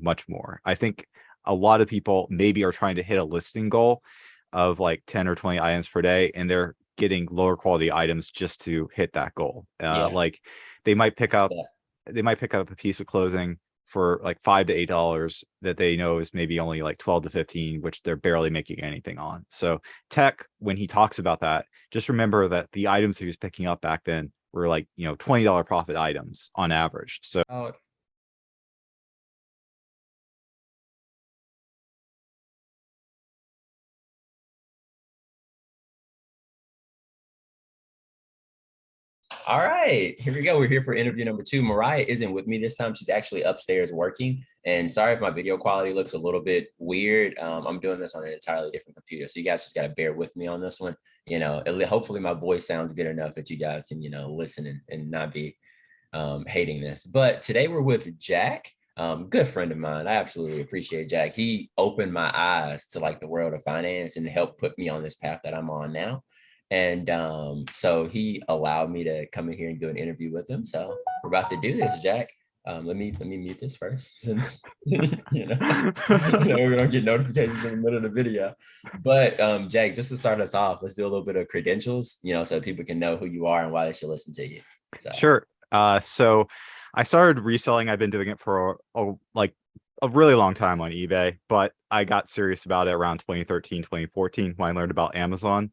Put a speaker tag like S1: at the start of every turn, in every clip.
S1: much more. I think a lot of people maybe are trying to hit a listing goal of like 10 or 20 items per day, and they're getting lower quality items just to hit that goal.
S2: Yeah.
S1: Like they might pick up
S2: Yeah.
S1: a piece of clothing for like $5 to $8 that they know is maybe only like 12 to 15, which they're barely making anything on. So Tech, when he talks about that, just remember that the items he was picking up back then were like, $20 profit items on average. So
S2: Oh, all right, here we go. We're here for interview number 2. Mariah isn't with me this time. She's actually upstairs working. And sorry if my video quality looks a little bit weird. I'm doing this on an entirely different computer. So you guys just got to bear with me on this one. Hopefully my voice sounds good enough that you guys can, listen and not be hating this. But today we're with Jack. Good friend of mine. I absolutely appreciate Jack. He opened my eyes to like the world of finance and helped put me on this path that I'm on now. And so he allowed me to come in here and do an interview with him. So we're about to do this, Jack. Let me mute this first, since we don't get notifications in the middle of the video. But Jack, just to start us off, let's do a little bit of credentials, so people can know who you are and why they should listen to you. So.
S1: Sure. So I started reselling. I've been doing it for a really long time on eBay, but I got serious about it around 2013, 2014 when I learned about Amazon.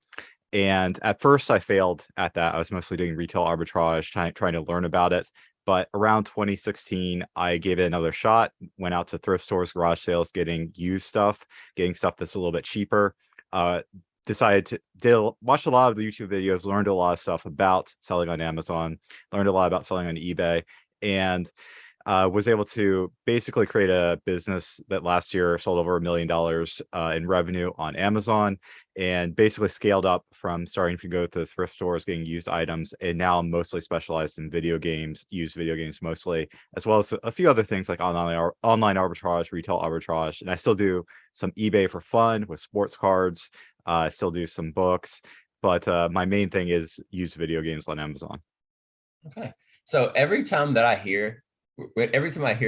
S1: And at first I failed at that. I was mostly doing retail arbitrage, trying to learn about it. But around 2016, I gave it another shot, went out to thrift stores, garage sales, getting used stuff, getting stuff that's a little bit cheaper. Decided to watch a lot of the YouTube videos, learned a lot of stuff about selling on Amazon, learned a lot about selling on eBay, and was able to basically create a business that last year sold over $1 million in revenue on Amazon, and basically scaled up from starting to go to thrift stores, getting used items, and now I'm mostly specialized in video games, used video games mostly, as well as a few other things like online arbitrage, retail arbitrage, and I still do some eBay for fun with sports cards. I still do some books, but my main thing is used video games on Amazon.
S2: Okay. So every time I hear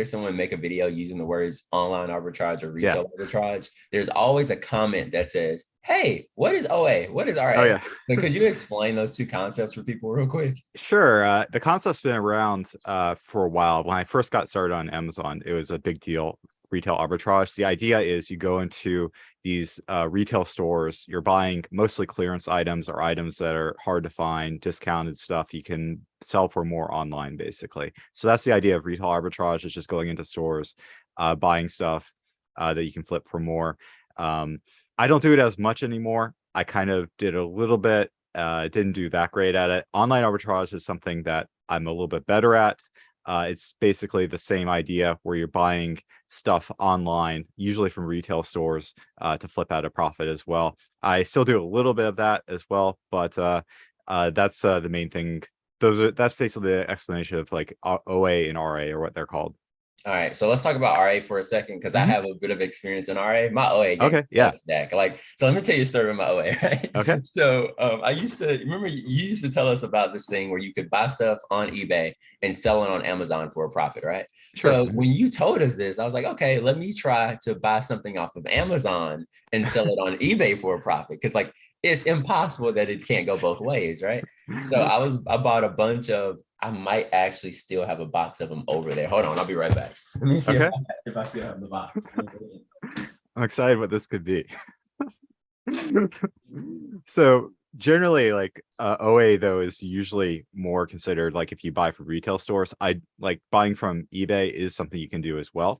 S2: someone make a video using the words online arbitrage or retail arbitrage, there's always a comment that says, "Hey, what is OA? What is RA?"
S1: Oh yeah.
S2: Could you explain those two concepts for people real quick?
S1: Sure. The concept's been around for a while. When I first got started on Amazon, it was a big deal. Retail arbitrage. The idea is you go into these retail stores, you're buying mostly clearance items or items that are hard to find, discounted stuff you can sell for more online, basically. So that's the idea of retail arbitrage, is just going into stores, buying stuff that you can flip for more. I don't do it as much anymore. I kind of did a little bit, didn't do that great at it. Online arbitrage is something that I'm a little bit better at. It's basically the same idea where you're buying stuff online, usually from retail stores, to flip out a profit as well. I still do a little bit of that as well, but that's the main thing. That's basically the explanation of like OA and RA, or what they're called.
S2: All right, so let's talk about RA for a second, because I have a bit of experience in RA. My OA game
S1: Okay, yeah.
S2: Jack. So let me tell you a story about my OA, right?
S1: Okay.
S2: So I used to remember you used to tell us about this thing where you could buy stuff on eBay and sell it on Amazon for a profit, right?
S1: Sure.
S2: So when you told us this, I was like, okay, let me try to buy something off of Amazon and sell it on eBay for a profit, because it's impossible that it can't go both ways, right? So I bought a bunch of. I might actually still have a box of them over there. Hold on, I'll be right back. Let me see if I still have the box.
S1: I'm excited what this could be. So generally, like OA though is usually more considered, like if you buy from retail stores. I like buying from eBay is something you can do as well,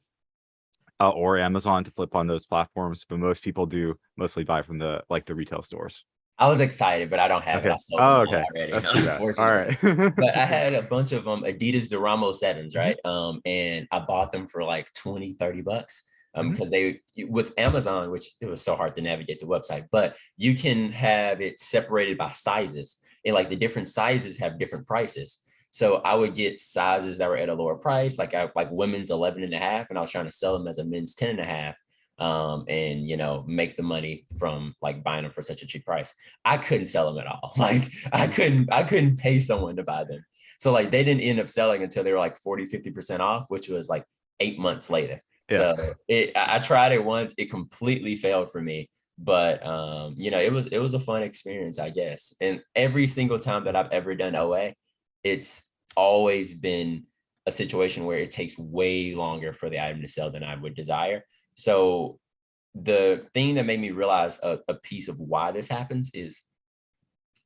S1: or Amazon to flip on those platforms. But most people do mostly buy from the retail stores.
S2: I was excited, but I don't have it. I sold them
S1: okay.
S2: already.
S1: That's too bad. All right.
S2: But I had a bunch of Adidas Duramo 7s, right? And I bought them for like 20, 30 bucks. Because they, with Amazon, which it was so hard to navigate the website, but you can have it separated by sizes, and like the different sizes have different prices. So I would get sizes that were at a lower price, like women's 11.5, and I was trying to sell them as a men's 10.5. And make the money from like buying them for such a cheap price. I couldn't sell them at all. Like I couldn't pay someone to buy them. So like they didn't end up selling until they were like 40, 50% off, which was like 8 months later.
S1: Yeah.
S2: So I tried it once. It completely failed for me. But it was a fun experience, I guess. And every single time that I've ever done OA, it's always been a situation where it takes way longer for the item to sell than I would desire. So the thing that made me realize a piece of why this happens is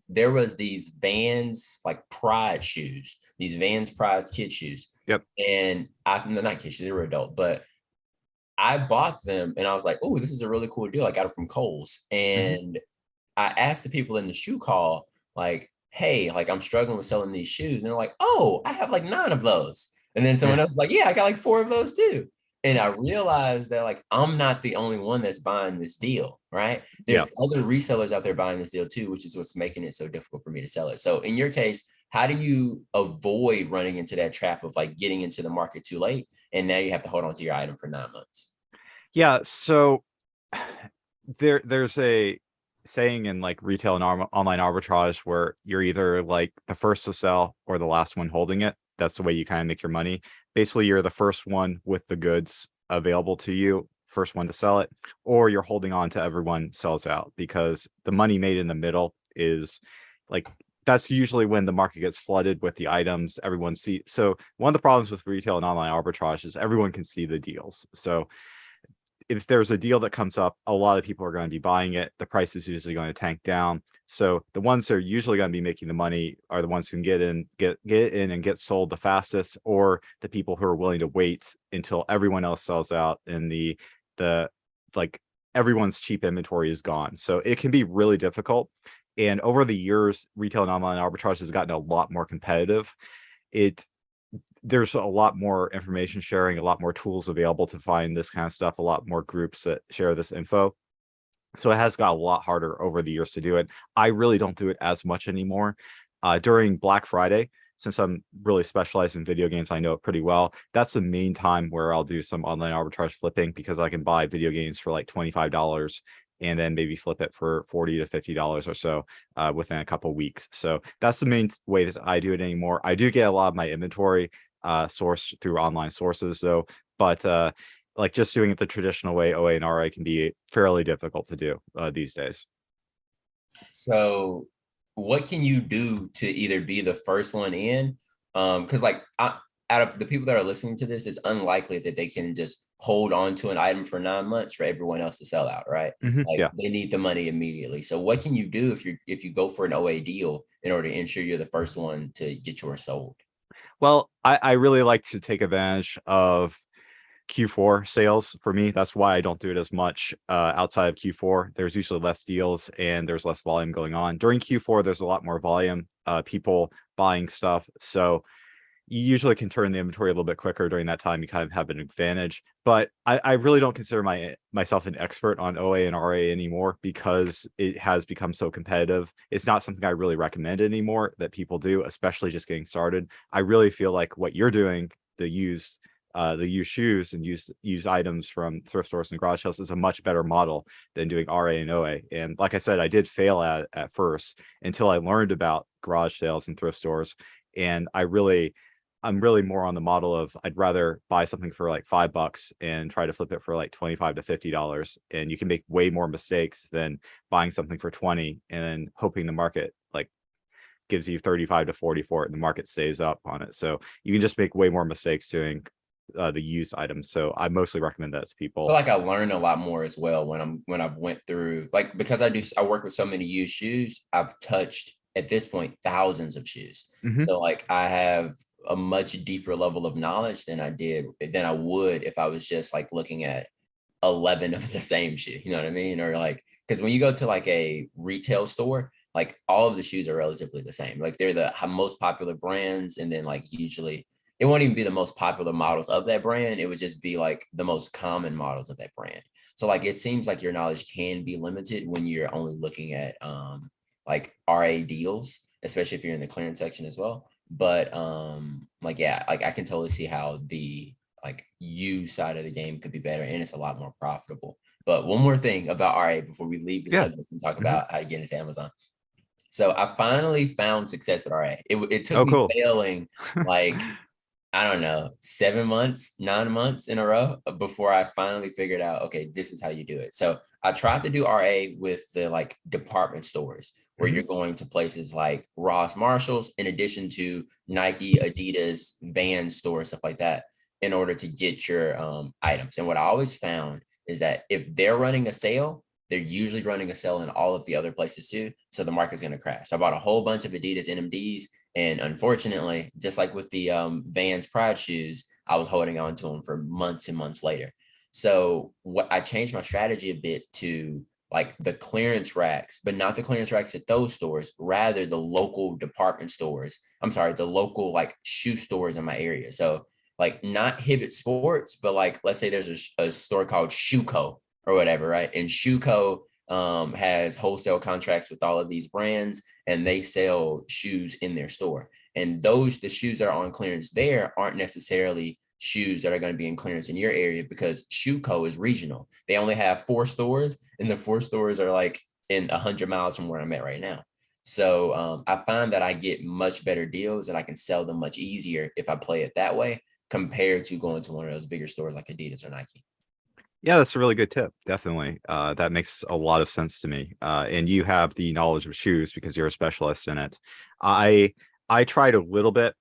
S2: there was these Vans like Pride shoes, these Vans Pride kid shoes.
S1: Yep.
S2: And they're not kid shoes, they were adult, but I bought them and I was like, oh, this is a really cool deal. I got it from Kohl's.
S1: Hmm.
S2: And I asked the people in the shoe call, like, hey, like I'm struggling with selling these shoes. And they're like, oh, I have like 9 of those. And then someone
S1: Yeah.
S2: else was like, yeah, I got like 4 of those too. And I realized that like I'm not the only one that's buying this deal, right? There's
S1: Yeah.
S2: other resellers out there buying this deal too, which is what's making it so difficult for me to sell it. So in your case, how do you avoid running into that trap of like getting into the market too late and now you have to hold on to your item for 9 months?
S1: Yeah. So there's a saying in like retail and online arbitrage where you're either like the first to sell or the last one holding it. That's the way you kind of make your money. Basically, you're the first one with the goods available to you, first one to sell it, or you're holding on to everyone sells out, because the money made in the middle is like, that's usually when the market gets flooded with the items everyone see. So one of the problems with retail and online arbitrage is everyone can see the deals. So if there's a deal that comes up, a lot of people are going to be buying it. The price is usually going to tank down. So the ones that are usually going to be making the money are the ones who can get in and get sold the fastest, or the people who are willing to wait until everyone else sells out and the like everyone's cheap inventory is gone. So it can be really difficult. And over the years, retail and online arbitrage has gotten a lot more competitive. It There's a lot more information sharing, a lot more tools available to find this kind of stuff, a lot more groups that share this info. So it has got a lot harder over the years to do it. I really don't do it as much anymore. During Black Friday, since I'm really specialized in video games, I know it pretty well. That's the main time where I'll do some online arbitrage flipping, because I can buy video games for like $25 and then maybe flip it for $40 to $50 or so within a couple weeks. So that's the main way that I do it anymore. I do get a lot of my inventory sourced through online sources though, but like just doing it the traditional way, OA and RA can be fairly difficult to do these days.
S2: So what can you do to either be the first one in? Because out of the people that are listening to this, it's unlikely that they can just hold on to an item for 9 months for everyone else to sell out, right? Like
S1: Yeah.
S2: they need the money immediately. So what can you do if you go for an OA deal in order to ensure you're the first one to get yours sold?
S1: Well, I really like to take advantage of Q4 sales. For me, that's why I don't do it as much outside of Q4. There's usually less deals and there's less volume going on. During Q4, there's a lot more volume, people buying stuff. So you usually can turn the inventory a little bit quicker during that time. You kind of have an advantage. But I really don't consider myself an expert on OA and RA anymore, because it has become so competitive. It's not something I really recommend anymore that people do, especially just getting started. I really feel like what you're doing, the used shoes and used items from thrift stores and garage sales, is a much better model than doing RA and OA. And like I said, I did fail at first until I learned about garage sales and thrift stores. And I'm really more on the model of I'd rather buy something for like $5 and try to flip it for like 25 to $50. And you can make way more mistakes than buying something for 20 and then hoping the market like gives you 35 to 40 for it and the market stays up on it. So you can just make way more mistakes doing the used items. So I mostly recommend that to
S2: I feel
S1: people.
S2: like I learned a lot more as well when I've went through, like, because I work with so many used shoes. I've touched at this point thousands of shoes.
S1: Hmm.
S2: So like I have a much deeper level of knowledge than I would if I was just like looking at 11 of the same shoe. You know what I mean? Or like, because when you go to like a retail store, like all of the shoes are relatively the same. Like they're the most popular brands, and then like usually it won't even be the most popular models of that brand. It would just be like the most common models of that brand. So like it seems like your knowledge can be limited when you're only looking at like RA deals, especially if you're in the clearance section as well. But like yeah, like I can totally see how the like you side of the game could be better, and it's a lot more profitable. But one more thing about RA before we leave the
S1: Yeah.
S2: subject and talk
S1: Hmm.
S2: about how to get into Amazon. So I finally found success at RA. It took
S1: Oh,
S2: me
S1: cool.
S2: failing like I don't know, 7 months, 9 months in a row before I finally figured out, okay, this is how you do it. So I tried to do RA with the like department stores where
S1: Mhm.
S2: you're going to places like Ross Marshalls, in addition to Nike, Adidas, Vans stores, stuff like that, in order to get your items. And what I always found is that if they're running a sale, they're usually running a sale in all of the other places too. So the market's going to crash. So I bought a whole bunch of Adidas NMDs. And unfortunately, just like with the Vans Pride shoes, I was holding on to them for months and months later. So what I changed my strategy a bit to like the clearance racks, but not the clearance racks at those stores, rather the local department stores. I'm sorry, the local like shoe stores in my area. So like not Hibbett Sports, but like let's say there's a store called Shoeco or whatever, right? And Shoeco has wholesale contracts with all of these brands, and they sell shoes in their store. And the shoes that are on clearance there aren't necessarily shoes that are going to be in clearance in your area, because Shoeco is regional. They only have 4 stores, and the 4 stores are like in 100 miles from where I'm at right now. So I find that I get much better deals and I can sell them much easier if I play it that way compared to going to one of those bigger stores like Adidas or Nike.
S1: Yeah, that's a really good tip. Definitely. That makes a lot of sense to me. And you have the knowledge of shoes because you're a specialist in it. I I tried a little bit.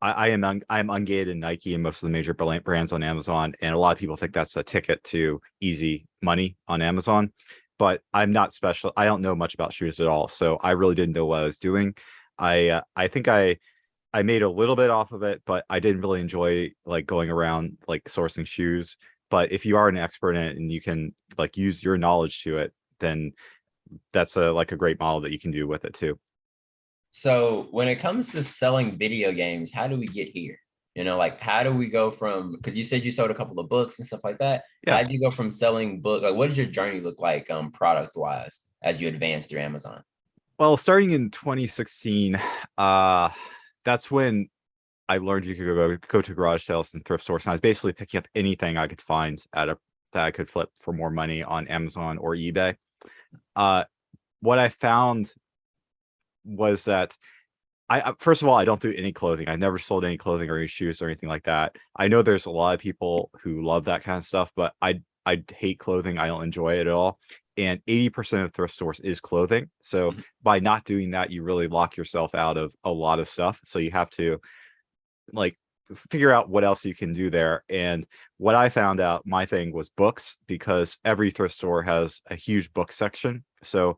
S1: I'm ungated in Nike and most of the major brands on Amazon, and a lot of people think that's a ticket to easy money on Amazon. But I'm not special. I don't know much about shoes at all, so I really didn't know what I was doing. I think I made a little bit off of it, but I didn't really enjoy like going around like sourcing shoes. But if you are an expert in it and you can like use your knowledge to it, then that's a like a great model that you can do with it too.
S2: So when it comes to selling video games, how do we get here? Like how do we go from, because you said you sold a couple of books and stuff like that.
S1: Yeah.
S2: How did you go from selling book? Like what does your journey look like product wise as you advance through Amazon?
S1: Well, starting in 2016, uh, that's when I learned you could go to garage sales and thrift stores. And I was basically picking up anything I could find that I could flip for more money on Amazon or eBay. Uh, what I found was that first of all, I don't do any clothing. I never sold any clothing or any shoes or anything like that. I know there's a lot of people who love that kind of stuff, but I hate clothing. I don't enjoy it at all. And 80% of thrift stores is clothing. So
S2: Mhm.
S1: by not doing that, you really lock yourself out of a lot of stuff. So you have to like figure out what else you can do there. And what I found out, my thing was books, because every thrift store has a huge book section. So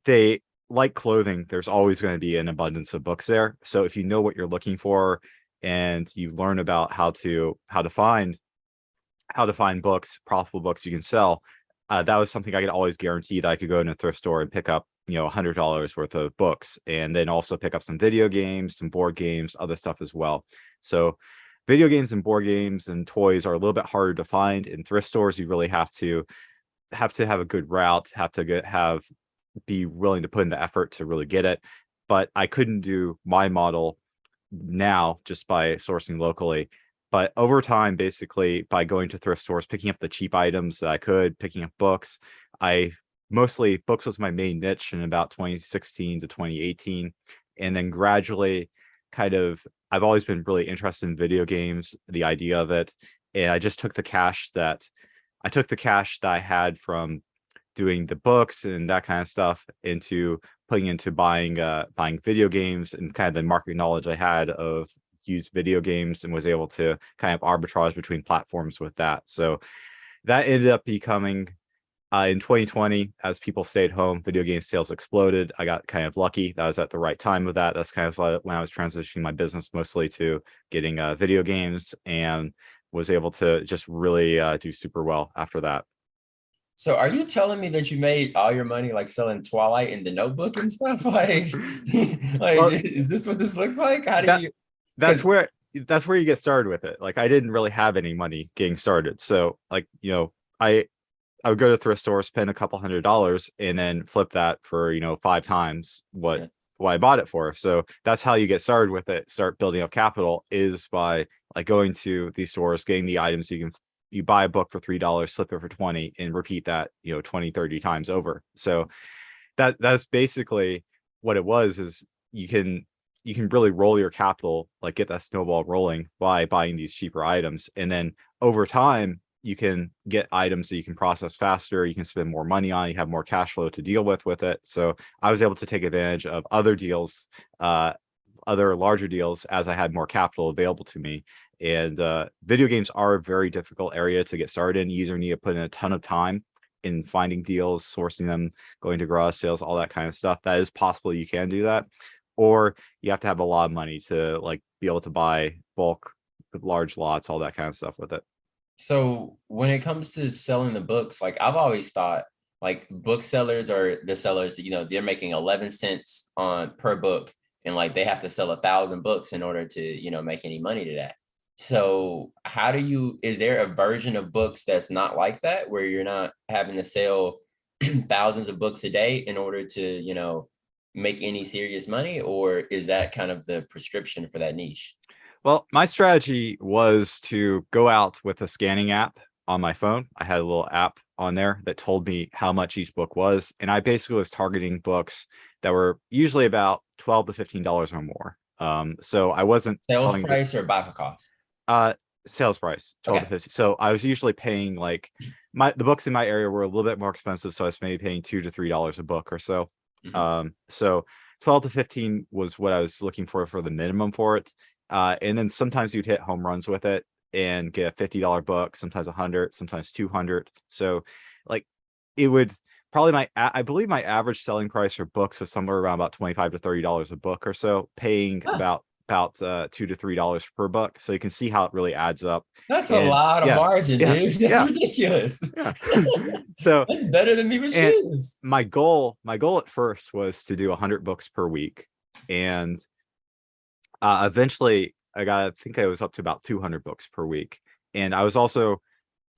S1: they like clothing, there's always going to be an abundance of books there. So if you know what you're looking for and you learn about how to find books, profitable books you can sell, that was something I could always guarantee that I could go in a thrift store and pick up, $100 worth of books, and then also pick up some video games, some board games, other stuff as well. So video games and board games and toys are a little bit harder to find in thrift stores. You really have a good route, have be willing to put in the effort to really get it. But I couldn't do my model now just by sourcing locally. But over time, basically by going to thrift stores, picking up the cheap items that I could, picking up books, I mostly books was my main niche in about 2016 to 2018. And then gradually I've always been really interested in video games, the idea of it. And I took the cash that I had from doing the books and that kind of stuff into putting into buying video games, and kind of the market knowledge I had of used video games, and was able to kind of arbitrage between platforms with that. So that ended up becoming in 2020, as people stayed home, video game sales exploded. I got kind of lucky. That was at the right time with that. That's kind of when I was transitioning my business mostly to getting video games, and was able to just really do super well after that.
S2: So are you telling me that you made all your money like selling Twilight in the Notebook and stuff? Like
S1: Well,
S2: is this what this looks like? How do
S1: that
S2: you,
S1: that's
S2: because
S1: where that's where you get started with it. Like I didn't really have any money getting started. So like, I would go to thrift store, spend a couple $100, and then flip that for, 5 times what I bought it for. So that's how you get started with it. Start building up capital is by like going to these stores, getting the items. You buy a book for $3, flip it for 20, and repeat that, 20, 30 times over. So that's basically what it was. Is you can really roll your capital, like get that snowball rolling by buying these cheaper items. And then over time, you can get items that you can process faster, you can spend more money on, you have more cash flow to deal with it. So I was able to take advantage of other deals, other larger deals as I had more capital available to me. And video games are a very difficult area to get started in. You either need to put in a ton of time in finding deals, sourcing them, going to garage sales, all that kind of stuff. That is possible. You can do that. Or you have to have a lot of money to like be able to buy bulk, large lots, all that kind of stuff with it.
S2: So when it comes to selling the books, like I've always thought, like booksellers are the sellers that, they're making 11 cents on per book, and like they have to sell 1,000 books in order to, make any money to that. So how do you, is there a version of books that's not like that, where you're not having to sell thousands of books a day in order to, make any serious money? Or is that kind of the prescription for that niche?
S1: Well, my strategy was to go out with a scanning app on my phone. I had a little app on there that told me how much each book was. And I basically was targeting books that were usually about $12 to $15 or more. So I wasn't
S2: Sales
S1: selling
S2: price or buy cost?
S1: uh sales price 12 to
S2: Okay.
S1: 50. So I was usually paying like the books in my area were a little bit more expensive. So I was maybe paying $2 to $3 a book or so.
S2: Mhm.
S1: So 12 to 15 was what I was looking for the minimum for it. And then sometimes you'd hit home runs with it and get a $50 book, sometimes 100, sometimes 200. So like it would probably I believe my average selling price for books was somewhere around about 25 to $30 a book or so, paying
S2: Huh,
S1: about $2 to $3 per book. So you can see how it really adds up.
S2: that's a
S1: And
S2: lot of
S1: yeah,
S2: margin,
S1: yeah,
S2: dude. That's
S1: yeah,
S2: ridiculous.
S1: yeah. So
S2: That's better than me with
S1: and
S2: shoes.
S1: my goal at first was to do 100 books per week. And eventually I think I was up to about 200 books per week. And I was also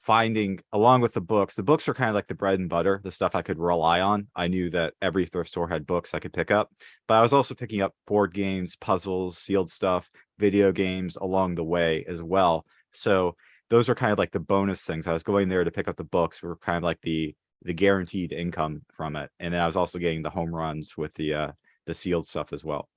S1: finding, along with the books are kind of like the bread and butter, the stuff I could rely on. I knew that every thrift store had books I could pick up, but I was also picking up board games, puzzles, sealed stuff, video games along the way as well. So those are kind of like the bonus things. I was going there to pick up the books, were kind of like the guaranteed income from it. And then I was also getting the home runs with the sealed stuff as well.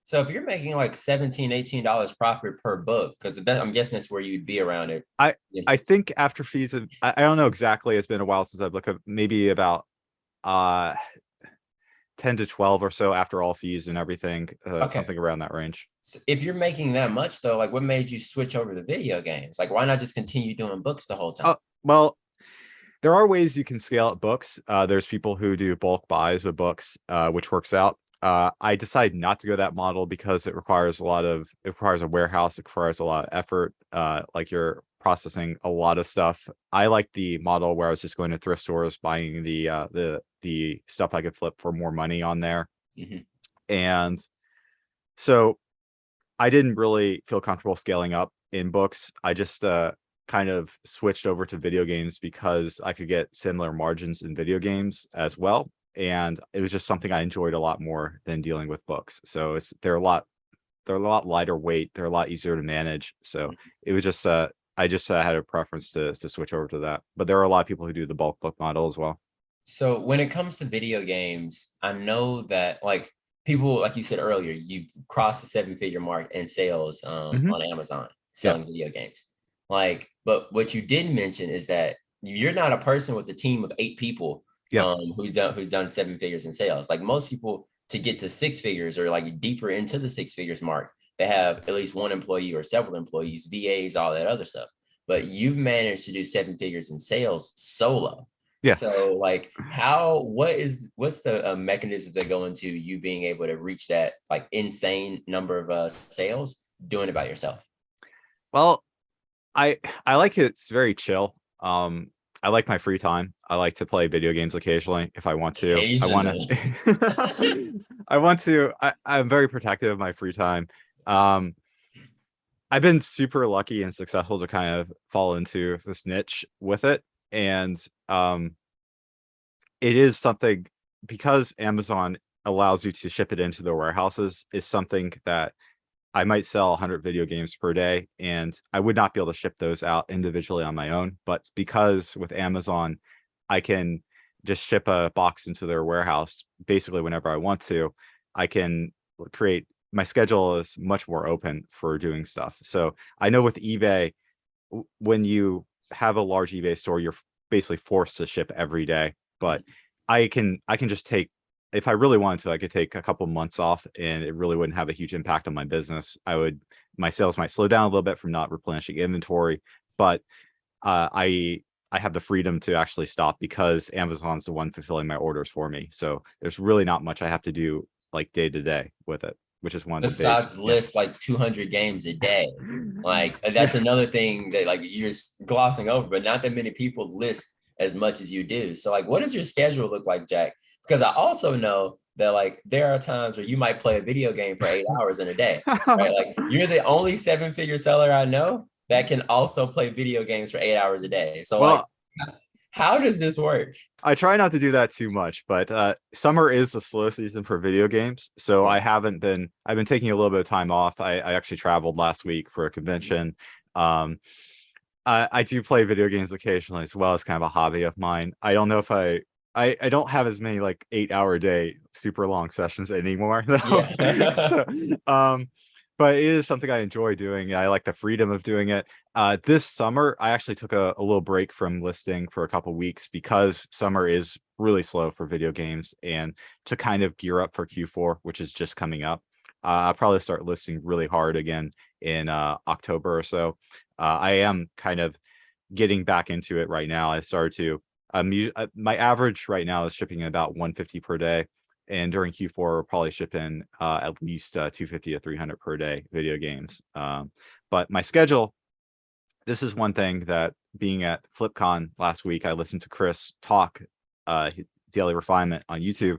S2: So if you're making like 17, $18 profit per book, because I'm guessing that's where you'd be around it.
S1: I
S2: Yeah.
S1: I think after fees, I don't know exactly. It's been a while since I've looked at, maybe about uh 10 to 12 or so after all fees and everything,
S2: Okay.
S1: something around that range.
S2: So if you're making that much though, like what made you switch over to video games? Like why not just continue doing books the whole time?
S1: Well, there are ways you can scale up books. There's people who do bulk buys of books, which works out. I decided not to go that model because it requires a warehouse, it requires a lot of effort. Like you're processing a lot of stuff. I like the model where I was just going to thrift stores, buying the stuff I could flip for more money on there.
S2: Mhm.
S1: And so I didn't really feel comfortable scaling up in books. I just kind of switched over to video games because I could get similar margins in video games as well. And it was just something I enjoyed a lot more than dealing with books. So they're a lot lighter weight. They're a lot easier to manage. So it was just I just had a preference to switch over to that. But there are a lot of people who do the bulk book model as well.
S2: So when it comes to video games, I know that like people, like you said earlier, you've crossed the 7-figure mark in sales
S1: Hmm.
S2: on Amazon
S1: Yeah.
S2: selling video games. Like, but what you didn't mention is that you're not a person with a team of 8 people
S1: Yeah.
S2: who's done 7 figures in sales. Like most people to get to 6 figures or like deeper into the 6 figures mark, they have at least one employee or several employees, VAs, all that other stuff. But you've managed to do 7 figures in sales solo.
S1: Yeah.
S2: So like what's the mechanisms that go into you being able to reach that like insane number of sales doing it by yourself?
S1: Well, I like it. It's very chill. I like my free time. I like to play video games occasionally if I want to. I want
S2: Occasionally.
S1: to. I want to. I'm very protective of my free time. Um, I've been super lucky and successful to kind of fall into this niche with it, and it is something, because Amazon allows you to ship it into their warehouses, is something that I might sell 100 video games per day, and I would not be able to ship those out individually on my own. But because with Amazon, I can just ship a box into their warehouse basically whenever I want to. I can create my schedule is much more open for doing stuff. So I know with eBay, when you have a large eBay store, you're basically forced to ship every day. But I can just take, if I really wanted to, I could take a couple months off and it really wouldn't have a huge impact on my business. My sales might slow down a little bit from not replenishing inventory, but I have the freedom to actually stop because Amazon's the one fulfilling my orders for me. So there's really not much I have to do like day to day with it, which is one of the big,
S2: Besides list like 200 games a day. Like that's another thing that like you're just glossing over, but not that many people list as much as you do. So like, what does your schedule look like, Jack? Because I also know that like there are times where you might play a video game for 8 hours in a day, right? Like you're the only seven-figure seller I know that can also play video games for 8 hours a day. So like,
S1: well,
S2: how does this work?
S1: I try not to do that too much, but summer is the slow season for video games. So
S2: Yeah.
S1: I've been taking a little bit of time off. I actually traveled last week for a convention. Um, I do play video games occasionally as well as kind of a hobby of mine. I don't know if I don't have as many like 8 hour a day super long sessions anymore though.
S2: Yeah.
S1: So but it is something I enjoy doing. I like the freedom of doing it. This summer I actually took a little break from listing for a couple weeks because summer is really slow for video games, and to kind of gear up for Q4, which is just coming up. I'll probably start listing really hard again in October or so. I am kind of getting back into it right now. I started to my average right now is shipping about 150 per day, and during Q4 we'll probably ship in at least 250 to 300 per day video games. But my schedule, this is one thing that being at FlipCon last week, I listened to Chris talk Daily Refinement on YouTube,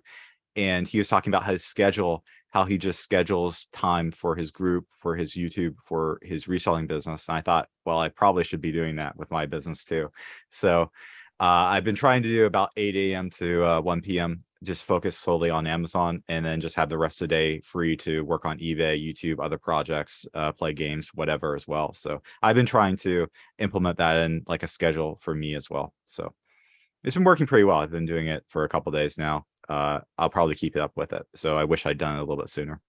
S1: and he was talking about his schedule, how he just schedules time for his group, for his YouTube, for his reselling business. And I thought, well, I probably should be doing that with my business too. So I've been trying to do about 8 a.m. to 1 p.m. just focus solely on Amazon, and then just have the rest of the day free to work on eBay, YouTube, other projects, play games, whatever as well. So I've been trying to implement that in like a schedule for me as well. So it's been working pretty well. I've been doing it for a couple days now. I'll probably keep it up with it. So I wish I'd done it a little bit sooner.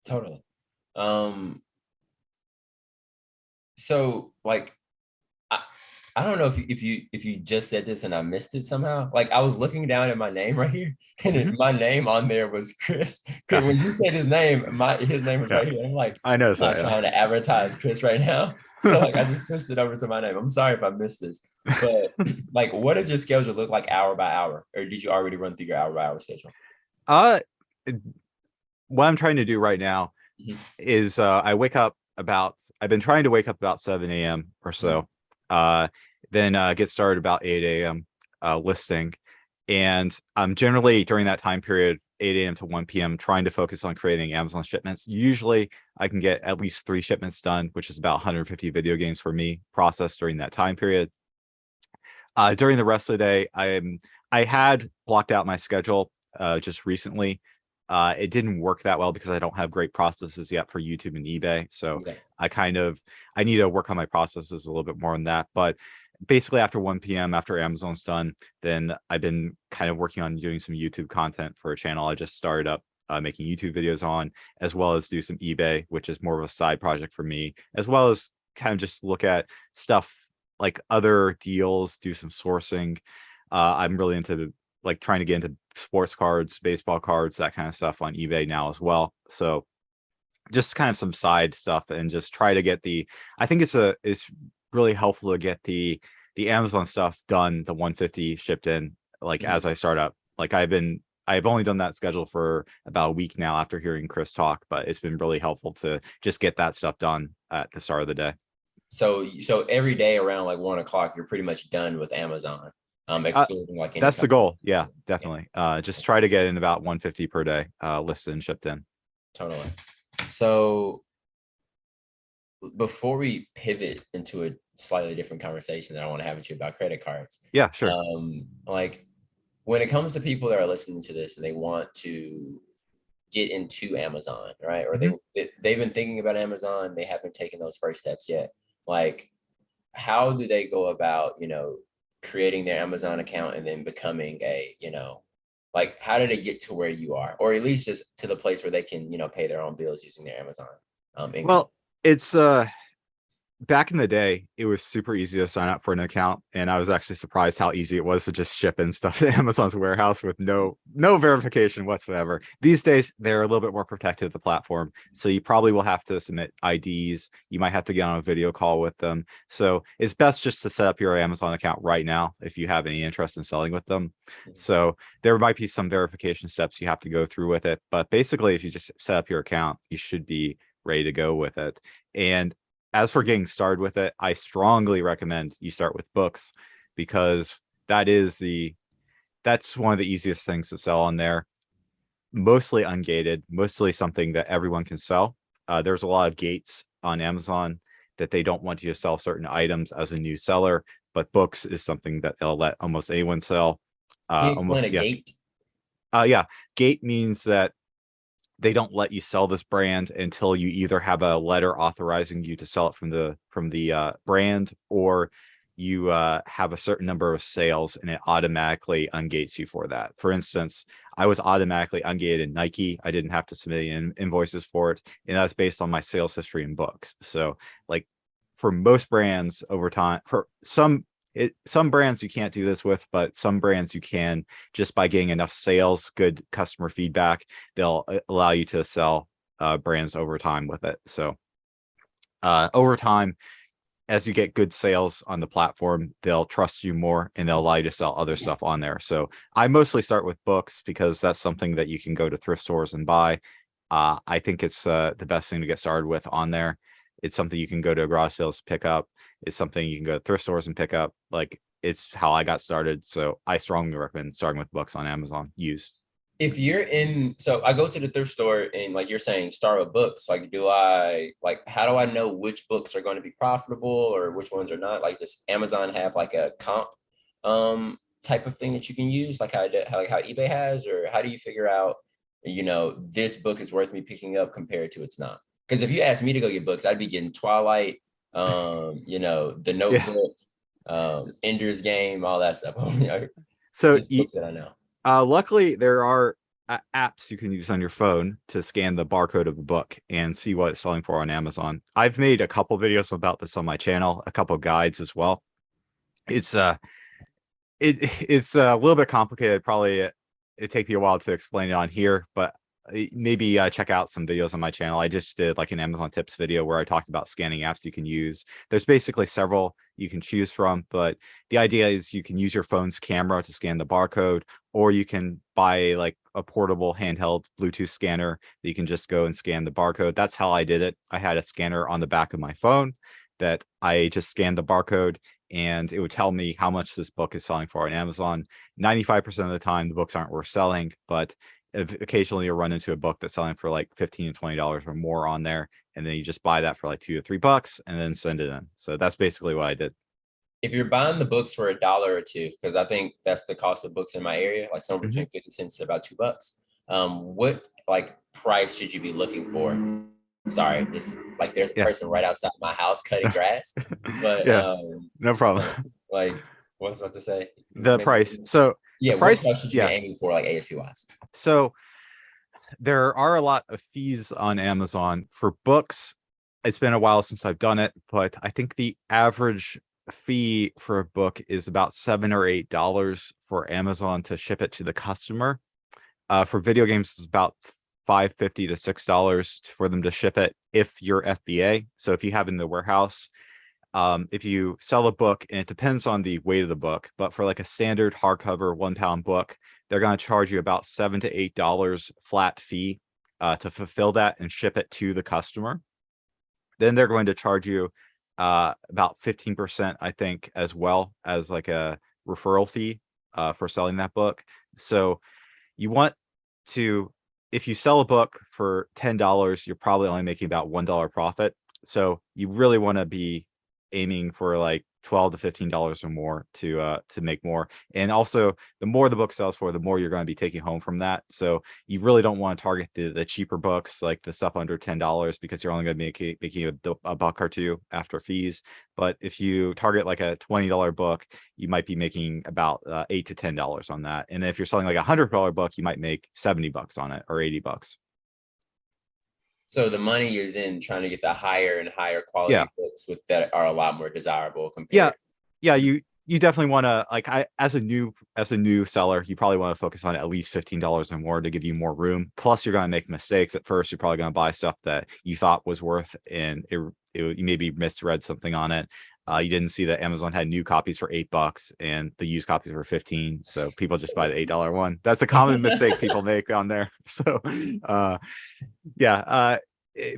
S2: Totally. Um, so like I don't know if you just said this and I missed it somehow. Like I was looking down at my name right here, and
S1: Mhm.
S2: my name on there was Chris. Because
S1: Yeah,
S2: when you said his name was
S1: yeah,
S2: right here. I'm like,
S1: I know
S2: I'm not
S1: that.
S2: trying to advertise Chris right now. So like I just switched it over to my name. I'm sorry if I missed this. But like what does your schedule look like hour by hour? Or did you already run through your hour by hour schedule?
S1: uh, what I'm trying to do right now
S2: Mhm,
S1: is I've been trying to wake up about 7 a.m. or
S2: mhm,
S1: so. Then get started about 8 a.m. Listing. And I'm generally during that time period, 8 a.m. to 1 p.m., trying to focus on creating Amazon shipments. Usually I can get at least 3 shipments done, which is about 150 video games for me processed during that time period. During the rest of the day, I had blocked out my schedule just recently. It didn't work that well because I don't have great processes yet for YouTube and eBay. So
S2: yeah.
S1: I need to work on my processes a little bit more on that. But basically after 1 p.m., after Amazon's done, then I've been kind of working on doing some YouTube content for a channel I just started up, making YouTube videos on, as well as do some eBay, which is more of a side project for me, as well as kind of just look at stuff like other deals, do some sourcing. I'm really into like trying to get into sports cards, baseball cards, that kind of stuff on eBay now as well. So just kind of some side stuff, and just try to get I think it's really helpful to get the Amazon stuff done, the 150 shipped in, like as
S2: Mhm.
S1: I start up. Like I've only done that schedule for about a week now after hearing Chris talk, but it's been really helpful to just get that stuff done at the start of the day.
S2: So every day around like 1 o'clock, you're pretty much done with Amazon,
S1: Uh,
S2: excluding like any
S1: that's the
S2: kind of
S1: goal. Yeah,
S2: yeah,
S1: definitely. Just try to get in about 150 per day, listed and shipped in.
S2: totally. So before we pivot into a slightly different conversation that I want to have with you about credit cards,
S1: Yeah, sure.
S2: like when it comes to people that are listening to this and they want to get into Amazon, right? Or
S1: Mhm.
S2: they've been thinking about Amazon, they haven't taken those first steps yet. Like, how do they go about, creating their Amazon account and then becoming a, like how did it get to where you are, or at least just to the place where they can, pay their own bills using their Amazon income?
S1: Well, it's back in the day, it was super easy to sign up for an account, and I was actually surprised how easy it was to just ship in stuff to Amazon's warehouse with no verification whatsoever. These days, they're a little bit more protected of the platform, so you probably will have to submit IDs. You might have to get on a video call with them. So it's best just to set up your Amazon account right now if you have any interest in selling with them. So there might be some verification steps you have to go through with it, but basically, if you just set up your account, you should be ready to go with it. And as for getting started with it, I strongly recommend you start with books, because that's one of the easiest things to sell on there. Mostly ungated, mostly something that everyone can sell. There's a lot of gates on Amazon that they don't want you to sell certain items as a new seller, but books is something that they'll let almost anyone sell.
S2: Can you explain a
S1: Yeah.
S2: gate?
S1: Yeah. Gate means that they don't let you sell this brand until you either have a letter authorizing you to sell it from the brand, or you have a certain number of sales and it automatically ungates you for that. For instance, I was automatically ungated in Nike. I didn't have to submit any invoices for it, and that's based on my sales history in books. So like for most brands over time, for some brands you can't do this with, but some brands you can, just by getting enough sales, good customer feedback, they'll allow you to sell brands over time with it. So over time, as you get good sales on the platform, they'll trust you more and they'll allow you to sell other stuff on there. So I mostly start with books because that's something that you can go to thrift stores and buy. I think it's the best thing to get started with on there. It's something you can go to garage sales pick up. It's something you can go to thrift stores and pick up. Like, it's how I got started. So I strongly recommend starting with books on Amazon used.
S2: If you're in, so I go to the thrift store and like you're saying, start with books. Like, how do I know which books are going to be profitable or which ones are not? Like, does Amazon have like a comp type of thing that you can use, like how eBay has, or how do you figure out, this book is worth me picking up compared to it's not? Because if you ask me to go get books, I'd be getting Twilight, The
S1: Yeah.
S2: Notebook, Ender's Game, all that stuff.
S1: So
S2: Just books that I know.
S1: luckily, there are apps you can use on your phone to scan the barcode of a book and see what it's selling for on Amazon. I've made a couple videos about this on my channel, a couple guides as well. It's it's a little bit complicated. Probably it'd take me a while to explain it on here, but maybe check out some videos on my channel. I just did like an Amazon tips video where I talked about scanning apps you can use. There's basically several you can choose from, but the idea is you can use your phone's camera to scan the barcode, or you can buy like a portable handheld Bluetooth scanner that you can just go and scan the barcode. That's how I did it. I had a scanner on the back of my phone that I just scanned the barcode, and it would tell me how much this book is selling for on Amazon. 95% of the time, the books aren't worth selling, but occasionally you'll run into a book that's selling for like $15 to $20 or more on there, and then you just buy that for like $2 to $3 and then send it in. So that's basically what I did.
S2: If you're buying the books for $1 or $2, because I think that's the cost of books in my area, like somewhere between 50 cents to about $2. What like price should you be looking for? Sorry, it's like there's a
S1: Yeah.
S2: person right outside my house cutting grass, but
S1: Yeah, no problem.
S2: like what was I about to say?
S1: The
S2: Maybe,
S1: price. So
S2: yeah,
S1: the
S2: what
S1: price,
S2: price should you be
S1: yeah.
S2: aiming for, like ASP wise?
S1: So there are a lot of fees on Amazon for books. It's been a while since I've done it, but I think the average fee for a book is about $7 or $8 for Amazon to ship it to the customer. For video games, it's about $5.50 to $6 for them to ship it if you're FBA. So if you have in the warehouse, if you sell a book, and it depends on the weight of the book, but for like a standard hardcover 1 pound book, they're going to charge you about $7 to $8 flat fee to fulfill that and ship it to the customer. Then they're going to charge you about 15%, I think, as well as like a referral fee for selling that book. So you want to, if you sell a book for $10, you're probably only making about $1 profit. So you really want to be aiming for like $12 to $15 or more to make more. And also, the more the book sells for, the more you're going to be taking home from that. So you really don't want to target the cheaper books, like the stuff under $10, because you're only going to be making a buck or two after fees. But if you target like a $20 book, you might be making about $8 to $10 on that. And if you're selling like $100 book, you might make $70 on it or $80.
S2: So the money is in trying to get the higher and higher
S1: Yeah.
S2: quality books with that are a lot more desirable
S1: Yeah.
S2: compared.
S1: Yeah, you definitely want to, like, I as a new seller, you probably want to focus on at least $15 or more to give you more room. Plus, you're going to make mistakes at first. You're probably going to buy stuff that you thought was worth, and you maybe misread something on it. You didn't see that Amazon had new copies for $8 and the used copies were 15. So people just buy the $8 one. That's a common mistake people make on there. So yeah.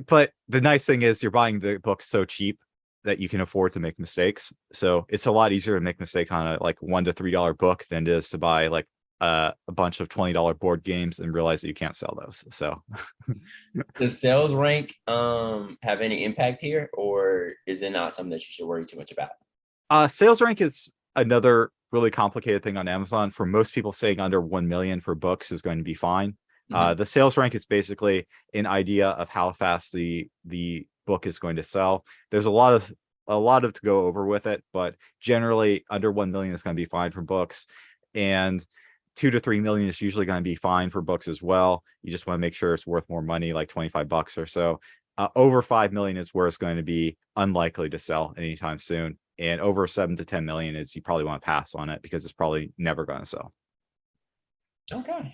S1: But the nice thing is you're buying the book so cheap that you can afford to make mistakes. So it's a lot easier to make mistakes on a like $1 to $3 book than it is to buy like a bunch of $20 board games and realize that you can't sell those. So
S2: Does sales rank have any impact here, or is it not something that you should worry too much about?
S1: sales rank is another really complicated thing on Amazon. For most people, saying under 1 million for books is going to be fine.
S2: Mhm.
S1: The sales rank is basically an idea of how fast the book is going to sell. There's a lot of to go over with it, but generally under 1 million is going to be fine for books, and 2 to 3 million is usually going to be fine for books as well. You just want to make sure it's worth more money, like $25 or so. Over 5 million is where it's going to be unlikely to sell anytime soon, and over 7 to 10 million is you probably want to pass on it because it's probably never going to sell.
S2: Okay.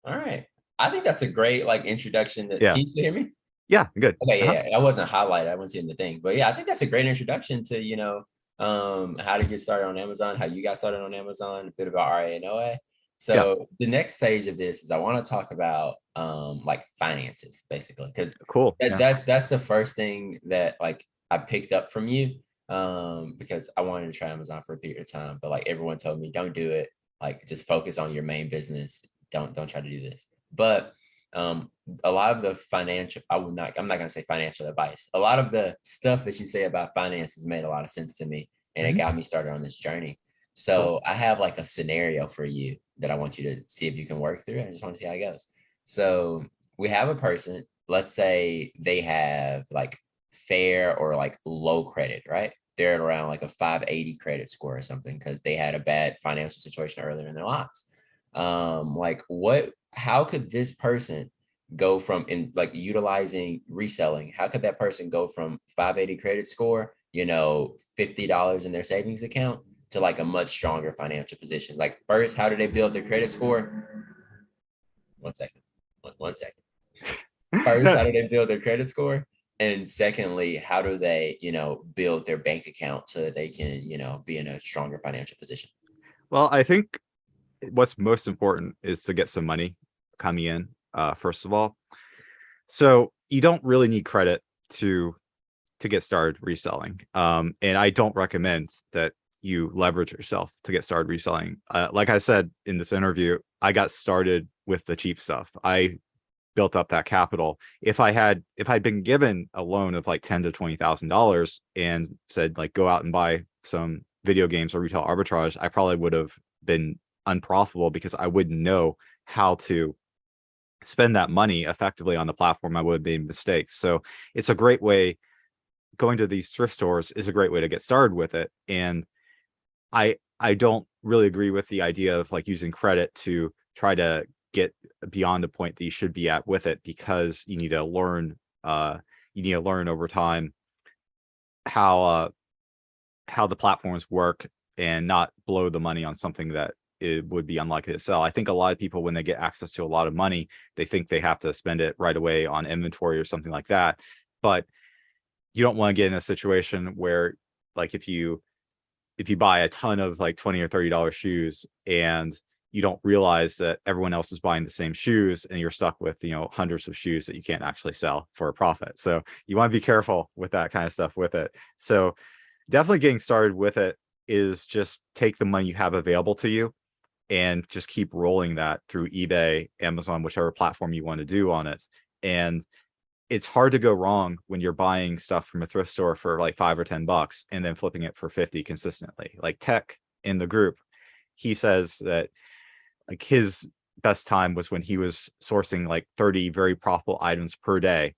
S2: All right. I think that's a great like introduction.
S1: Yeah.
S2: Can you still hear me?
S1: Yeah, good.
S2: Okay,
S1: Uh-huh.
S2: yeah, I wasn't highlighted. I wasn't seeing the thing, but yeah, I think that's a great introduction to how to get started on Amazon, how you got started on Amazon, a bit about RA and OA.
S1: Yeah,
S2: So the next stage of this is I want to talk about like finances basically, because
S1: cool. Yeah.
S2: that's the first thing that like I picked up from you because I wanted to try Amazon for a period of time, but like everyone told me don't do it, like just focus on your main business, don't try to do this. But um a lot of the financial, I'm not going to say financial advice, a lot of the stuff that you say about finances made a lot of sense to me, and it
S1: Mhm.
S2: got me started on this journey.
S1: Cool.
S2: So I have like a scenario for you that I want you to see if you can work through. I just want to see how it goes. So we have a person, let's say they have like fair or like low credit, right? They're at around like a 580 credit score or something because they had a bad financial situation earlier in their lives. Like how could this person go from in like utilizing reselling? How could that person go from 580 credit score, $50 in their savings account to like a much stronger financial position? Like first, how do they build their credit score? One second. One second. First,
S1: No,
S2: how do they build their credit score? And secondly, how do they, build their bank account so that they can, be in a stronger financial position?
S1: well, I think what's most important is to get some money coming in, first of all. So you don't really need credit to get started reselling. And I don't recommend that you leverage yourself to get started reselling. Like I said in this interview, I got started with the cheap stuff. I built up that capital. If I'd been given a loan of like $10,000 to $20,000 and said like go out and buy some video games or retail arbitrage, I probably would have been unprofitable because I wouldn't know how to spend that money effectively on the platform. I would have made mistakes. So it's a great way. Going to these thrift stores is a great way to get started with it. And I don't really agree with the idea of like using credit to try to get beyond the point that you should be at with it, because you need to learn over time how how the platforms work and not blow the money on something that it would be unlikely to sell. I think a lot of people, when they get access to a lot of money, they think they have to spend it right away on inventory or something like that. But you don't want to get in a situation where, like, if you buy a ton of like 20 or $30 shoes and you don't realize that everyone else is buying the same shoes, and you're stuck with hundreds of shoes that you can't actually sell for a profit. So you want to be careful with that kind of stuff with it. So definitely getting started with it is just take the money you have available to you and just keep rolling that through eBay, Amazon, whichever platform you want to do on it. And it's hard to go wrong when you're buying stuff from a thrift store for like $5 or $10 and then flipping it for 50 consistently. Like Tech in the group, he says that like his best time was when he was sourcing like 30 very profitable items per day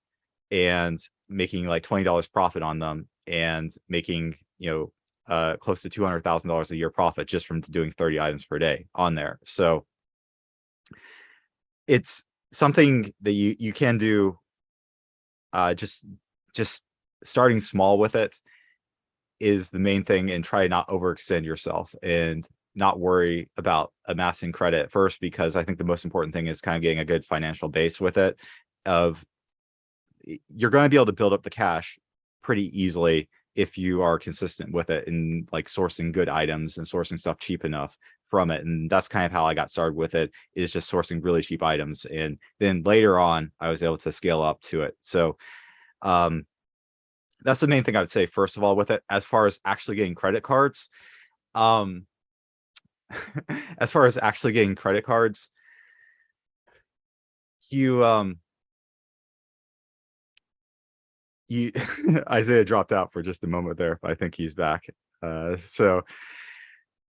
S1: and making like $20 profit on them and making, close to $200,000 a year profit just from doing 30 items per day on there. So it's something that you can do, just starting small with it is the main thing, and try not overextend yourself and not worry about amassing credit at first, because I think the most important thing is kind of getting a good financial base with it. Of You're going to be able to build up the cash pretty easily if you are consistent with it and like sourcing good items and sourcing stuff cheap enough from it. And that's kind of how I got started with it, is just sourcing really cheap items. And then later on, I was able to scale up to it. So that's the main thing I would say, first of all, with it. As far as actually getting credit cards, um, as far as actually getting credit cards, you you Isaiah dropped out for just a moment there, but I think he's back. So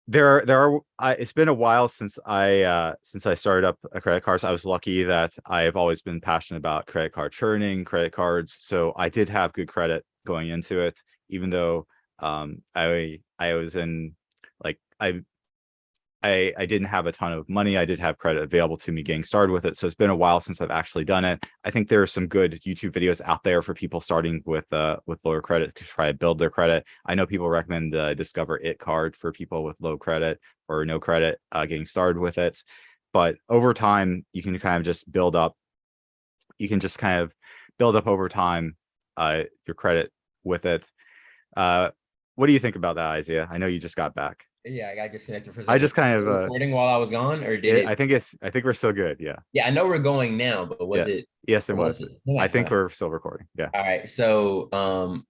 S1: it's been a while since I started up a credit card. So I was lucky that I've always been passionate about credit card churning, credit cards. So I did have good credit going into it, even though I was in like I didn't have a ton of money. I did have credit available to me getting started with it. So it's been a while since I've actually done it. I think there are some good YouTube videos out there for people starting with lower credit to try to build their credit. I know people recommend the Discover It card for people with low credit or no credit, getting started with it. But over time, you can kind of just build up. You can just kind of build up over time your credit with it. What do you think about that, Isaiah? I know you just got back.
S2: Yeah, I got disconnected for a
S1: I
S2: second.
S1: just kind of
S2: Recording while I was gone, or did it?
S1: I think we're still good. Yeah.
S2: Yeah, I know we're going now, but was
S1: Yeah.
S2: it?
S1: Yes, it
S2: Or
S1: was.
S2: it? Yeah,
S1: I think we're still recording. Yeah.
S2: all right. So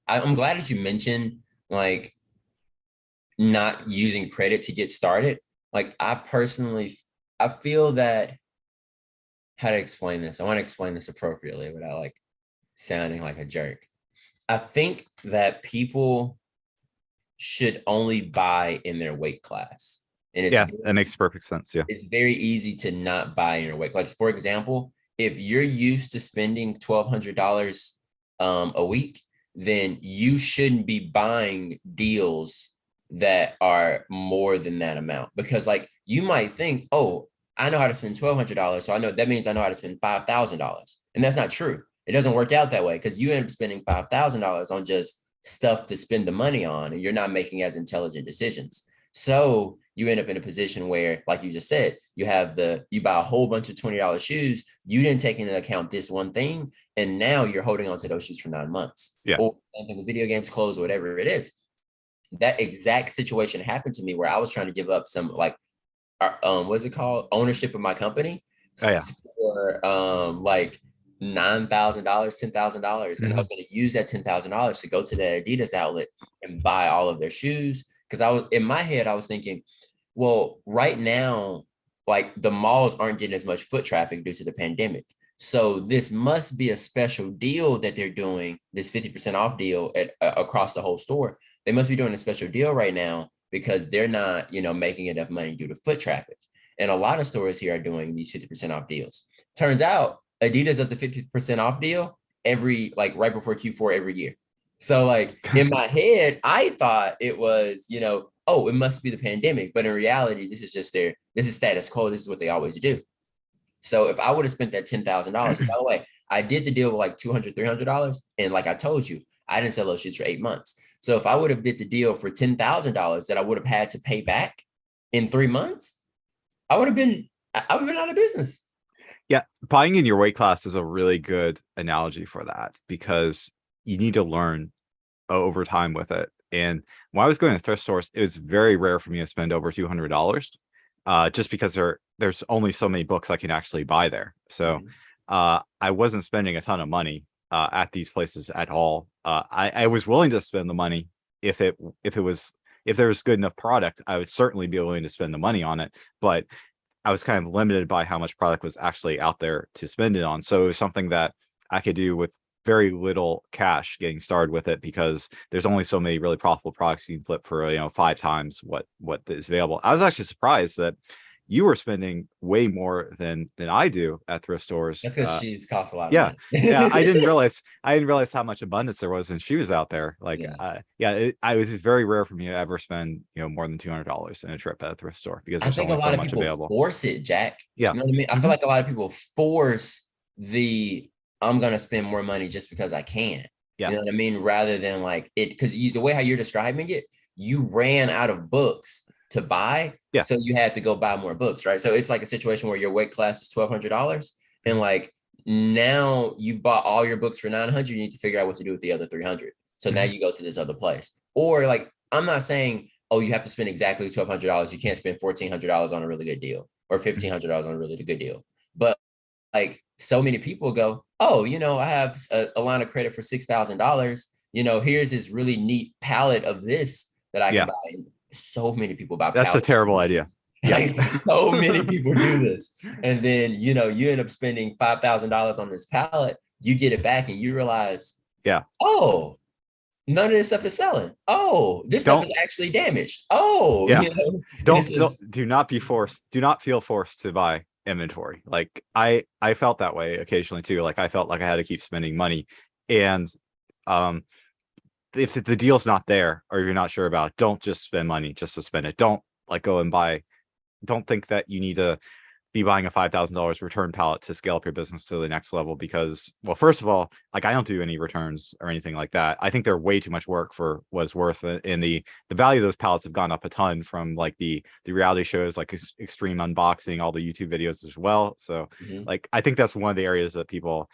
S2: I'm glad that you mentioned like not using credit to get started. Like I feel that, how to explain this? I want to explain this appropriately without like sounding like a jerk. I think that people should only buy in their weight class. And
S1: Yeah, that makes perfect sense. Yeah.
S2: it's very easy to not buy in your weight. Like for example, if you're used to spending $1,200 a week, then you shouldn't be buying deals that are more than that amount, because like you might think, oh, I know how to spend $1,200, so I know that means I know how to spend $5,000, and that's not true. It doesn't work out that way, because you end up spending $5,000 on just stuff to spend the money on, and you're not making as intelligent decisions. So you end up in a position where, like you just said, you buy a whole bunch of $20 shoes. You didn't take into account this one thing. And now you're holding on to those shoes for 9 months.
S1: Yeah.
S2: Or something with video games, clothes, whatever it is. That exact situation happened to me where I was trying to give up some like, what's it called? Ownership of my company.
S1: Oh, yeah.
S2: For like $9,000, $10,000. And I was going to use that $10,000 to go to the Adidas outlet and buy all of their shoes. Because I was in my head, I was thinking, well, right now, like the malls aren't getting as much foot traffic due to the pandemic. So this must be a special deal that they're doing, this 50% off deal at across the whole store. They must be doing a special deal right now because they're not, making enough money due to foot traffic. And a lot of stores here are doing these 50% off deals. Turns out Adidas does a 50% off deal right before Q4 every year. So like in my head, I thought it was, oh, it must be the pandemic. But in reality, this is status quo. This is what they always do. So if I would have spent that $10,000, by the way, I did the deal with like $200, $300. And like I told you, I didn't sell those shoes for 8 months. So if I would have did the deal for $10,000 that I would have had to pay back in 3 months, I would have been out of business.
S1: Yeah. Buying in your weight class is a really good analogy for that, because you need to learn over time with it. And when I was going to thrift stores, it was very rare for me to spend over $200, just because there's only so many books I can actually buy there. So I wasn't spending a ton of money at these places at all. I was willing to spend the money if there was good enough product. I would certainly be willing to spend the money on it, but I was kind of limited by how much product was actually out there to spend it on. So it was something that I could do with very little cash getting started with it because there's only so many really profitable products you can flip for, 5 times what is available. I was actually surprised that you were spending way more than I do at thrift stores.
S2: That's because shoes cost a lot of
S1: Yeah.
S2: money.
S1: Yeah, I didn't realize how much abundance there was in shoes out there. Like,
S2: Yeah.
S1: I was very rare for me to ever spend, more than $200 in a trip at a thrift store because
S2: I
S1: there's
S2: think a
S1: only so
S2: lot of
S1: much
S2: people
S1: available.
S2: force it, Jack.
S1: Yeah.
S2: You know what I mean? I feel
S1: Hmm.
S2: like a lot of people force the I'm gonna spend more money just because I can.
S1: Yeah.
S2: You know what I mean? Rather than like it, because the way how you're describing it, you ran out of books to buy,
S1: Yeah.
S2: so you had to go buy more books, right? So it's like a situation where your weight class is $1,200, and like now you've bought all your books for 900. You need to figure out what to do with the other 300. So now
S1: Hmm.
S2: you go to this other place, or like I'm not saying oh, you have to spend exactly $1,200. You can't spend $1,400 on a really good deal or $1,500 on a really good deal. But like so many people go, oh, I have a line of credit for $6,000. Here's this really neat palette of this that I can
S1: Yeah.
S2: buy. And so many people buy
S1: That's a
S2: palettes.
S1: terrible idea. Yeah.
S2: Like so many people do this. And then, you end up spending $5,000 on this palette. You get it back and you realize,
S1: Yeah.
S2: oh, none of this stuff is selling. Oh, this stuff
S1: Don't,
S2: is actually damaged. Oh,
S1: yeah.
S2: and it's
S1: Don't
S2: just
S1: do not feel forced to buy inventory. Like I felt that way occasionally too. Like I felt like I had to keep spending money. And um if the deal's not there or you're not sure about it, don't just spend money just to spend it. Don't like go and buy. Don't think that you need to be buying a $5,000 return pallet to scale up your business to the next level because, well, first of all, like I don't do any returns or anything like that. I think they're way too much work for what's worth it. And the value of those pallets have gone up a ton from like the reality shows like extreme unboxing, all the YouTube videos as well. So
S2: Mhm.
S1: like I think that's one of the areas that people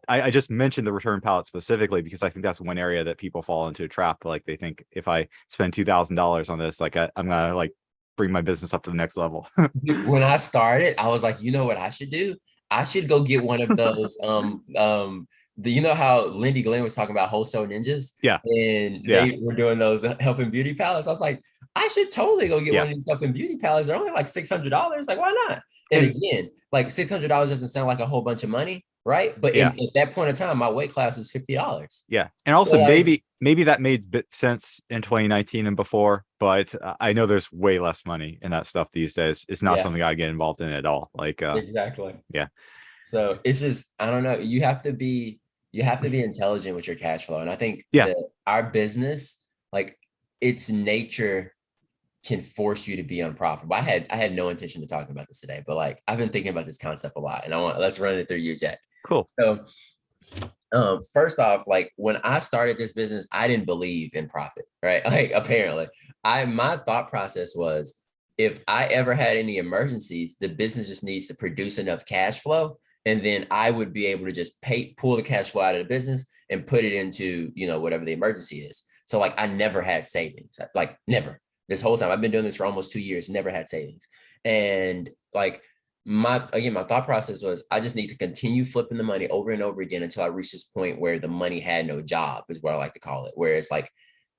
S1: I just mentioned the return pallet specifically because I think that's one area that people fall into a trap. Like they think if I spend $2,000 on this, like I'm gonna like bring my business up to the next level.
S2: When I started, I was like, you know what I should do? I should go get one of those. How Lindy Glenn was talking about wholesale ninjas,
S1: Yeah.
S2: and
S1: Yeah.
S2: they were doing those health and beauty palettes. I was like, I should totally go get
S1: Yeah.
S2: one of these health and beauty palettes. They're only like $600. Like, why not? And
S1: And
S2: again, like $600 doesn't sound like a whole bunch of money, right? But
S1: yeah.
S2: at that point in time, my weight class was $50.
S1: Yeah. And
S2: So
S1: also
S2: like,
S1: maybe that made bit sense in 2019 and before, but I know there's way less money in that stuff these days. It's not
S2: yeah,
S1: something I get involved in at all. Like
S2: exactly.
S1: yeah.
S2: So it's just, I don't know. You have to be intelligent with your cash flow. And I think
S1: Yeah.
S2: that our business, like its nature can force you to be unprofitable. I had no intention to talk about this today, but like I've been thinking about this concept a lot and let's run it through you, Jack.
S1: Cool.
S2: So first off, like when I started this business, I didn't believe in profit, right? Like apparently, my thought process was if I ever had any emergencies, the business just needs to produce enough cash flow, and then I would be able to just pull the cash flow out of the business and put it into whatever the emergency is. So like I never had savings, like never. This whole time I've been doing this for almost 2 years, never had savings, and like my thought process was I just need to continue flipping the money over and over again until I reach this point where the money had no job, is what I like to call it. Where it's like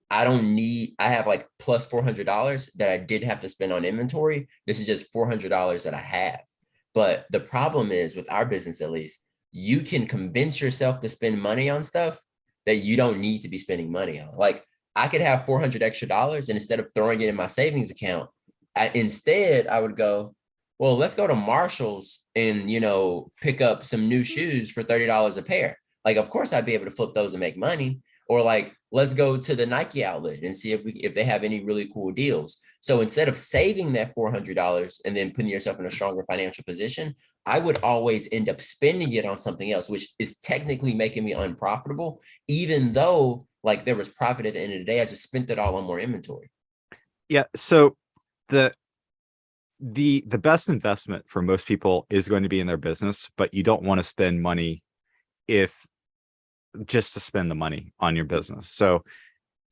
S2: I have like plus $400 that I did have to spend on inventory. This is just $400 that I have. But the problem is with our business, at least, you can convince yourself to spend money on stuff that you don't need to be spending money on. Like I could have 400 extra dollars, and instead of throwing it in my savings account, instead I would go, well, let's go to Marshall's and pick up some new shoes for $30 a pair. Like, of course, I'd be able to flip those and make money. Or like, let's go to the Nike outlet and see if they have any really cool deals. So instead of saving that $400 and then putting yourself in a stronger financial position, I would always end up spending it on something else, which is technically making me unprofitable, even though like there was profit at the end of the day. I just spent it all on more inventory.
S1: Yeah. So the the best investment for most people is going to be in their business, but you don't want to spend money if just to spend the money on your business. So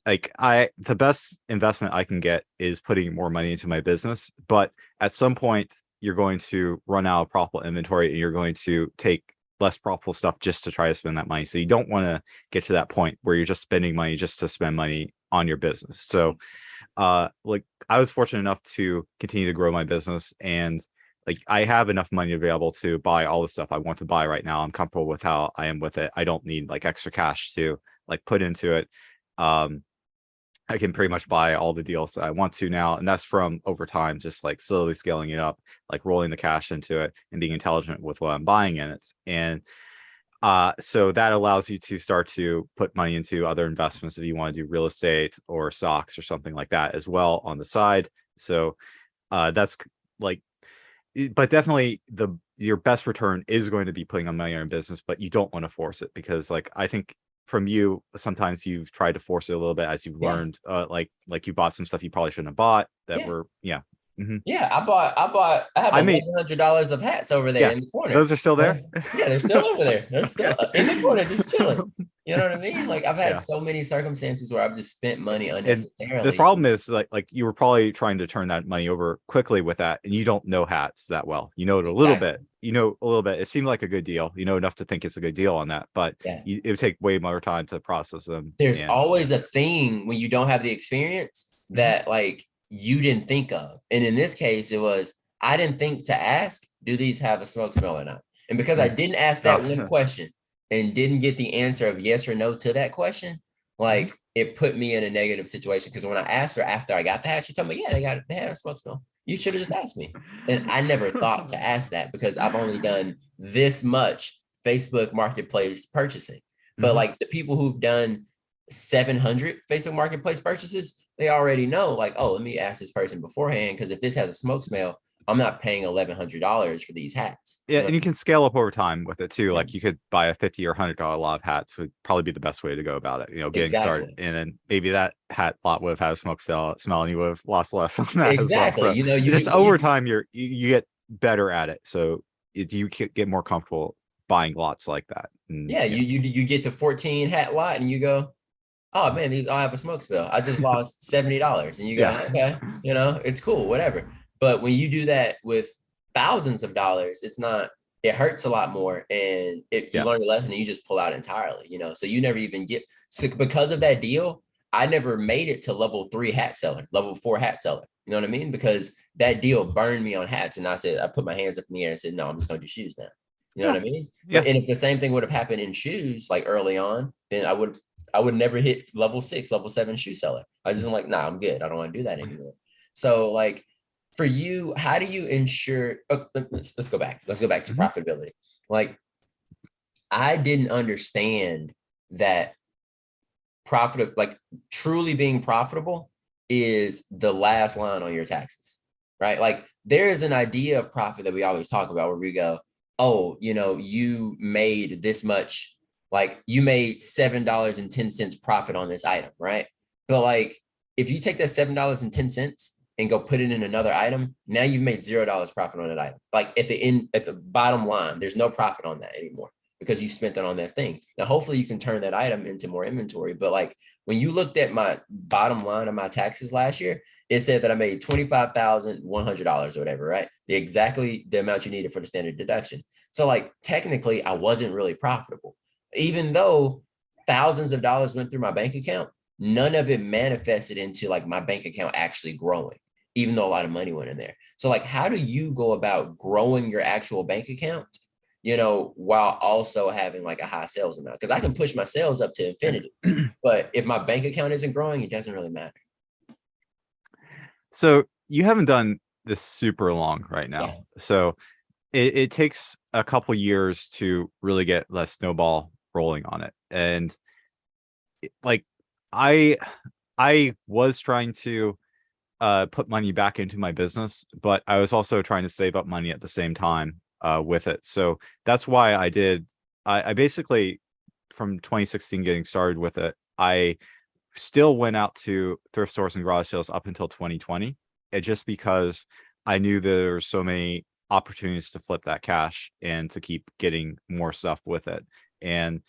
S1: like the best investment I can get is putting more money into my business, but at some point you're going to run out of profitable inventory and you're going to take less profitable stuff just to try to spend that money. So you don't want to get to that point where you're just spending money just to spend money on your business. So like I was fortunate enough to continue to grow my business, and like I have enough money available to buy all the stuff I want to buy right now. I'm comfortable with how I am with it. I don't need like extra cash to like put into it. Um, I can pretty much buy all the deals that I want to now. And that's from over time, just like slowly scaling it up, like rolling the cash into it and being intelligent with what I'm buying in it. And so that allows you to start to put money into other investments if you want to do real estate or stocks or something like that as well on the side. So that's like, but definitely your best return is going to be putting on money in business, but you don't want to force it because like I think from you sometimes you've tried to force it a little bit as you've
S2: Yeah.
S1: learned like you bought some stuff you probably shouldn't have bought that
S2: Yeah.
S1: were Mhm.
S2: Yeah, I have
S1: I mean,
S2: $1,100 of hats over there
S1: yeah,
S2: in the corner.
S1: those are still there.
S2: Yeah, they're still over there. They're still in the corner, just chilling. You know what I mean? Like I've had
S1: Yeah.
S2: so many circumstances where I've just spent money
S1: And the
S2: unnecessarily.
S1: problem is like you were probably trying to turn that money over quickly with that, and you don't know hats that well. You know it a little
S2: Exactly.
S1: bit. You know a little bit. It seemed like a good deal. You know enough to think it's a good deal on that, but
S2: Yeah.
S1: it would take way more time to process them.
S2: There's
S1: And
S2: always a thing when you don't have the experience
S1: Mhm.
S2: that like you didn't think of. And in this case, it was I didn't think to ask, do these have a smoke smell or not? And because I
S1: Mhm.
S2: didn't ask that one
S1: Oh.
S2: question and didn't get the answer of yes or no to that question,
S1: Mhm.
S2: like it put me in a negative situation. Because when I asked her after I got the hat, she told me, yeah, they had a smoke smell. You should have just asked me. And I never thought to ask that because I've only done this much Facebook marketplace purchasing. But
S1: Mhm.
S2: like the people who've done 700 Facebook marketplace purchases, they already know like, oh, let me ask this person beforehand. Because if this has a smoke smell, I'm not paying $1,100 for these hats.
S1: Yeah,
S2: You know?
S1: and you can scale up over time with it too.
S2: Yeah,
S1: Like you could buy a $50 or $100 lot of hats would probably be the best way to go about it. Getting started,
S2: exactly.
S1: and then maybe that hat lot would have had a smoke smell, and you would have lost less on that as well.
S2: Exactly.
S1: So
S2: You know,
S1: it's just over time, you get better at it. So you get more comfortable buying lots like that. And
S2: yeah,
S1: yeah,
S2: you get to 14 hat lot and you go, oh man, these all have a smoke smell. I just lost $70. And you go,
S1: yeah,
S2: okay, you know, it's cool, whatever. But when you do that with thousands of dollars, it's not, it hurts a lot more. And you
S1: yeah.
S2: learn your lesson and you just pull out entirely, you know. So you never even get, so because of that deal, I never made it to level 3 hat seller, level 4 hat seller. You know what I mean? Because that deal burned me on hats. And I said, I put my hands up in the air and said, no, I'm just gonna do shoes now. You know
S1: Yeah,
S2: what I mean?
S1: yeah.
S2: But and if the same thing would have happened in shoes like early on, then I would never hit level 6, level 7 shoe seller. I just am like, nah, I'm good. I don't want to do that anymore. So like for you, how do you ensure let's go back. Let's go back to
S1: Mhm.
S2: profitability. Like I didn't understand that like truly being profitable is the last line on your taxes, right? Like there is an idea of profit that we always talk about where we go, oh, you know, you made this much, like you made $7.10 profit on this item, right? But like if you take that $7.10 and go put it in another item, now you've made $0 profit on that item. Like at the end, at the bottom line, there's no profit on that anymore because you spent it on that thing. Now, hopefully you can turn that item into more inventory. But like when you looked at my bottom line of my taxes last year, it said that I made $25,100 or whatever, right? Exactly the amount you needed for the standard deduction. So like technically I wasn't really profitable, even though thousands of dollars went through my bank account. None of it manifested into like my bank account actually growing, even though a lot of money went in there. So like, how do you go about growing your actual bank account, you know, while also having like a high sales amount? Because I can push my sales up to infinity, but if my bank account isn't growing, it doesn't really matter.
S1: So you haven't done this super long right
S2: Yeah.
S1: now. So it takes a couple years to really get the snowball rolling on it. And like I I was trying to put money back into my business, but I was also trying to save up money at the same time with it. So that's why I basically from 2016 getting started with it, I still went out to thrift stores and garage sales up until 2020. Just because I knew there were so many opportunities to flip that cash and to keep getting more stuff with it. And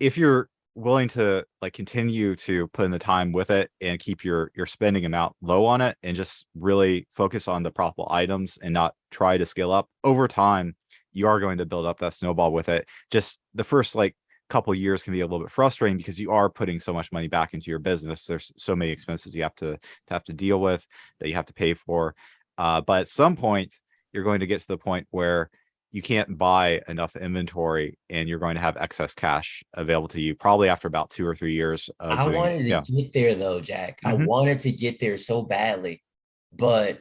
S1: if you're willing to like continue to put in the time with it and keep your spending amount low on it and just really focus on the profitable items and not try to scale up over time, you are going to build up that snowball with it. Just the first like couple of years can be a little bit frustrating because you are putting so much money back into your business. There's so many expenses you have to deal with that you have to pay for. But at some point you're going to get to the point where you can't buy enough inventory and you're going to have excess cash available to you probably after about 2 or 3 years of
S2: I
S1: doing,
S2: wanted
S1: yeah.
S2: to get there though, Jack. I
S1: Hmm.
S2: wanted to get there so badly, but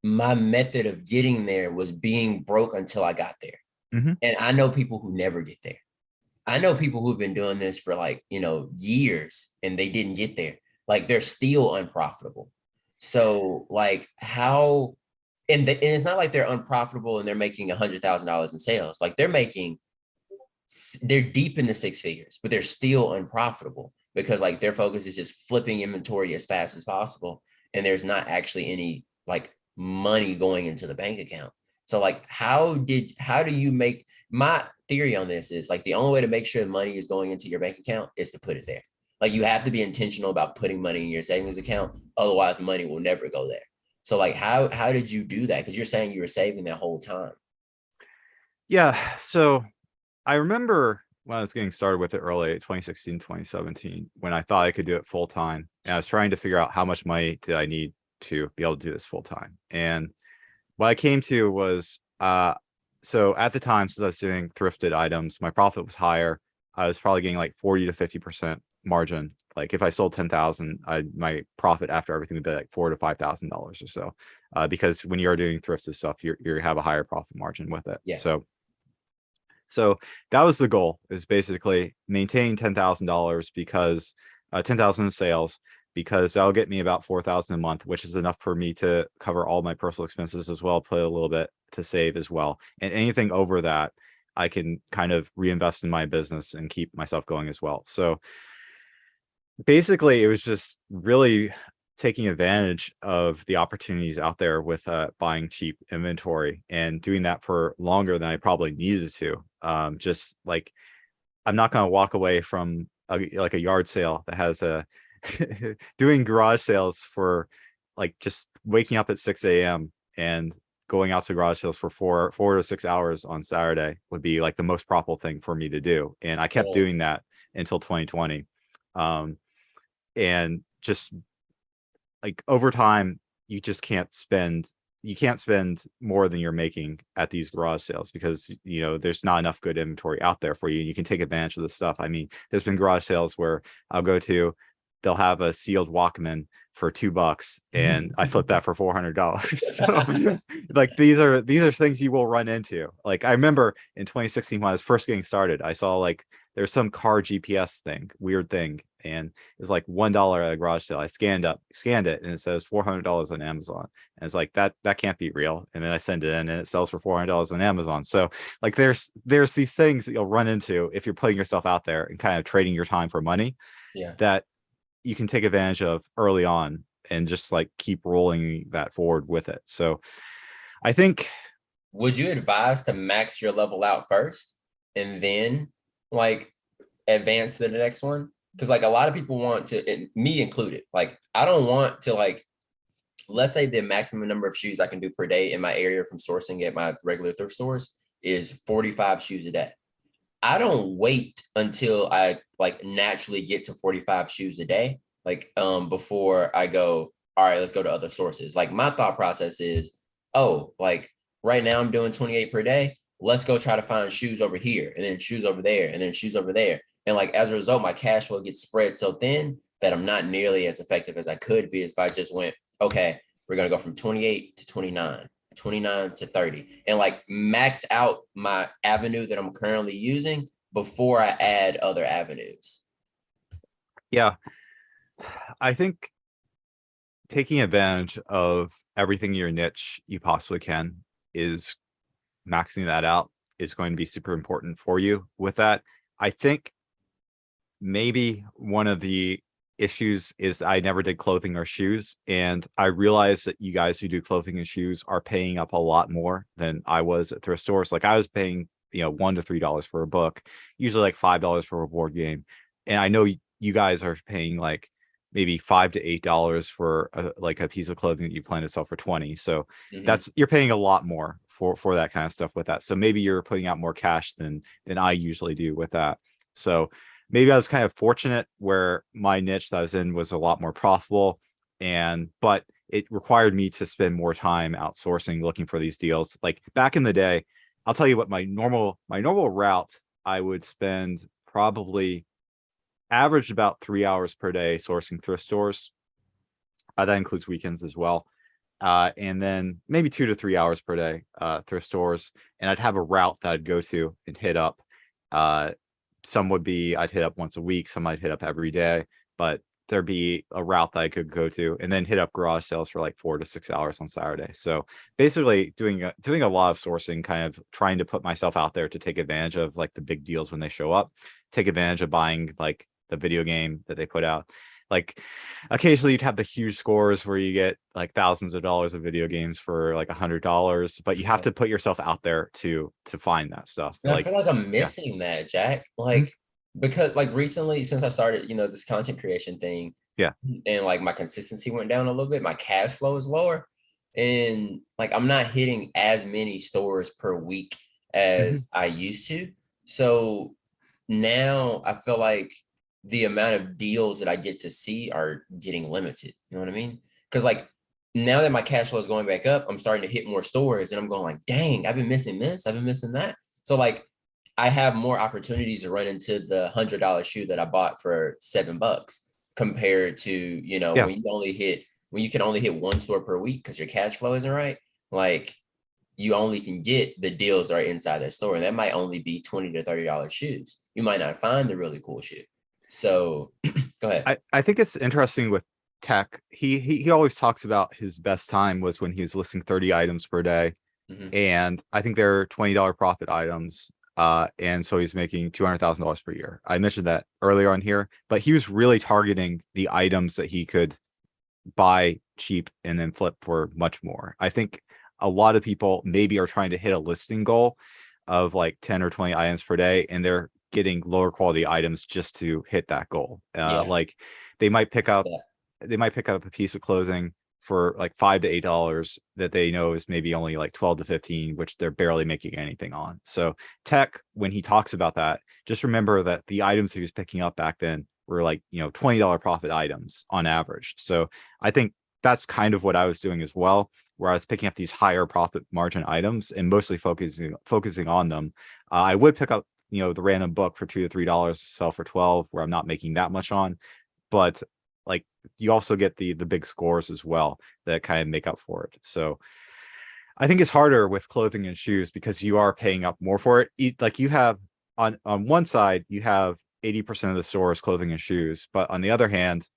S2: my method of getting there was being broke until I got there.
S1: Hmm.
S2: And I know people who never get there. I know people who've been doing this for like, years and they didn't get there. Like they're still unprofitable. So like how and it's not like they're unprofitable and they're making $100,000 in sales. Like they're deep in the six figures, but they're still unprofitable because like their focus is just flipping inventory as fast as possible. And there's not actually any like money going into the bank account. So like how do you make my theory on this is like the only way to make sure money is going into your bank account is to put it there. Like you have to be intentional about putting money in your savings account. Otherwise money will never go there. So like how did you do that? Because you're saying you were saving that whole time.
S1: Yeah. So I remember when I was getting started with it early, 2016, 2017, when I thought I could do it full time. And I was trying to figure out how much money did I need to be able to do this full time. And what I came to was, so at the time, since I was doing thrifted items, my profit was higher. I was probably getting like 40 to 50% margin. Like if I sold 10,000, my profit after everything would be like $4,000 to $5,000 or so. Because when you're doing thrifted stuff, you have a higher profit margin with it.
S2: Yeah.
S1: So that was the goal, is basically maintain $10,000 because 10,000 in sales, because that'll get me about 4,000 a month, which is enough for me to cover all my personal expenses as well, put a little bit to save as well. And anything over that, I can kind of reinvest in my business and keep myself going as well. So basically, it was just really taking advantage of the opportunities out there with buying cheap inventory and doing that for longer than I probably needed to. Just like I'm not going to walk away from like a yard sale that has a doing garage sales for like just waking up at 6 a.m. and going out to garage sales for 4 to 6 hours on Saturday would be like the most profitable thing for me to do. And I kept
S2: Well,
S1: doing that until 2020. Um, and just like over time, you just can't spend more than you're making at these garage sales because there's not enough good inventory out there for you. You can take advantage of the stuff. I mean, there's been garage sales where I'll go to, they'll have a sealed Walkman for $2 and I flip that for $400. So like these are things you will run into. Like I remember in 2016 when I was first getting started, I saw like there's some car GPS weird thing, and it's like $1 at a garage sale. I scanned it, and it says $400 on Amazon. And it's like that can't be real. And then I send it in, and it sells for $400 on Amazon. So like there's these things that you'll run into if you're putting yourself out there and kind of trading your time for money
S2: yeah.
S1: that you can take advantage of early on and just like keep rolling that forward with it. So I think,
S2: Would you advise to max your level out first and then like advance to the next one? Because like a lot of people want to, and me included, like I don't want to like, let's say the maximum number of shoes I can do per day in my area from sourcing at my regular thrift stores is 45 shoes a day. I don't wait until I like naturally get to 45 shoes a day, like before I go, all right, let's go to other sources. Like my thought process is, oh, like right now I'm doing 28 per day. Let's go try to find shoes over here and then shoes over there and then shoes over there. And like as a result, my cash flow gets spread so thin that I'm not nearly as effective as I could be if I just went, okay, we're gonna go from 28 to 29. 29 to 30 and like max out my avenue that I'm currently using before I add other avenues.
S1: yeah, I think taking advantage of everything in your niche you possibly can is maxing that out is going to be super important for you with that. I think maybe one of the issues is I never did clothing or shoes. And I realized that you guys who do clothing and shoes are paying up a lot more than I was at thrift stores. Like I was paying, $1 to $3 for a book, usually like $5 for a board game. And I know you guys are paying like maybe $5 to $8 for like a piece of clothing that you plan to sell for 20. So you're paying a lot more for that kind of stuff with that. So maybe you're putting out more cash than I usually do with that. So maybe I was kind of fortunate where my niche that I was in was a lot more profitable. But it required me to spend more time outsourcing, looking for these deals. Like back in the day, I'll tell you what my normal route, I would spend probably averaged about 3 hours per day sourcing thrift stores. That includes weekends as well. And then maybe 2 to 3 hours per day, thrift stores. And I'd have a route that I'd go to and hit up. Uh, some would be I'd hit up once a week, some I'd hit up every day, but there'd be a route that I could go to and then hit up garage sales for like 4 to 6 hours on Saturday. So basically doing a lot of sourcing, kind of trying to put myself out there to take advantage of like the big deals when they show up, take advantage of buying like the video game that they put out. Like occasionally you'd have the huge scores where you get like thousands of dollars of video games for like $100, but you have to put yourself out there to find that stuff.
S2: And I
S1: Like,
S2: feel like I'm
S1: yeah.
S2: missing that, Jack.
S1: Mhm.
S2: Like, because like recently, since I started, this content creation thing,
S1: Yeah.
S2: and like my consistency went down a little bit, my cash flow is lower. And like I'm not hitting as many stores per week
S1: Mhm.
S2: as I used to. So now I feel like the amount of deals that I get to see are getting limited. You know what I mean? Because like now that my cash flow is going back up, I'm starting to hit more stores and I'm going like, dang, I've been missing this, I've been missing that. So like I have more opportunities to run into the $100 shoe that I bought for $7 compared to,
S1: Yeah.
S2: when you can only hit one store per week because your cash flow isn't right. Like you only can get the deals that are inside that store. And that might only be $20 to $30 shoes. You might not find the really cool shoe. So go ahead.
S1: I think it's interesting with tech. He always talks about his best time was when he was listing 30 items per day.
S2: Mhm.
S1: And I think they're $20 profit items. And so he's making $200,000 per year. I mentioned that earlier on here, but he was really targeting the items that he could buy cheap and then flip for much more. I think a lot of people maybe are trying to hit a listing goal of like 10 or 20 items per day, and they're getting lower quality items just to hit that goal.
S2: Yeah.
S1: Like they might pick
S2: That's
S1: up
S2: that.
S1: they might pick up a piece of clothing for like $5 to $8 that they know is maybe only like 12 to 15, which they're barely making anything on. So tech, when he talks about that, just remember that the items he was picking up back then were like, $20 profit items on average. So I think that's kind of what I was doing as well, where I was picking up these higher profit margin items and mostly focusing on them. I would pick up, the random book for $2 to $3, sell for 12, where I'm not making that much on, but like you also get the big scores as well that kind of make up for it. So I think it's harder with clothing and shoes because you are paying up more for it. Like you have on one side, you have 80% of the store is clothing and shoes, but on the other hand,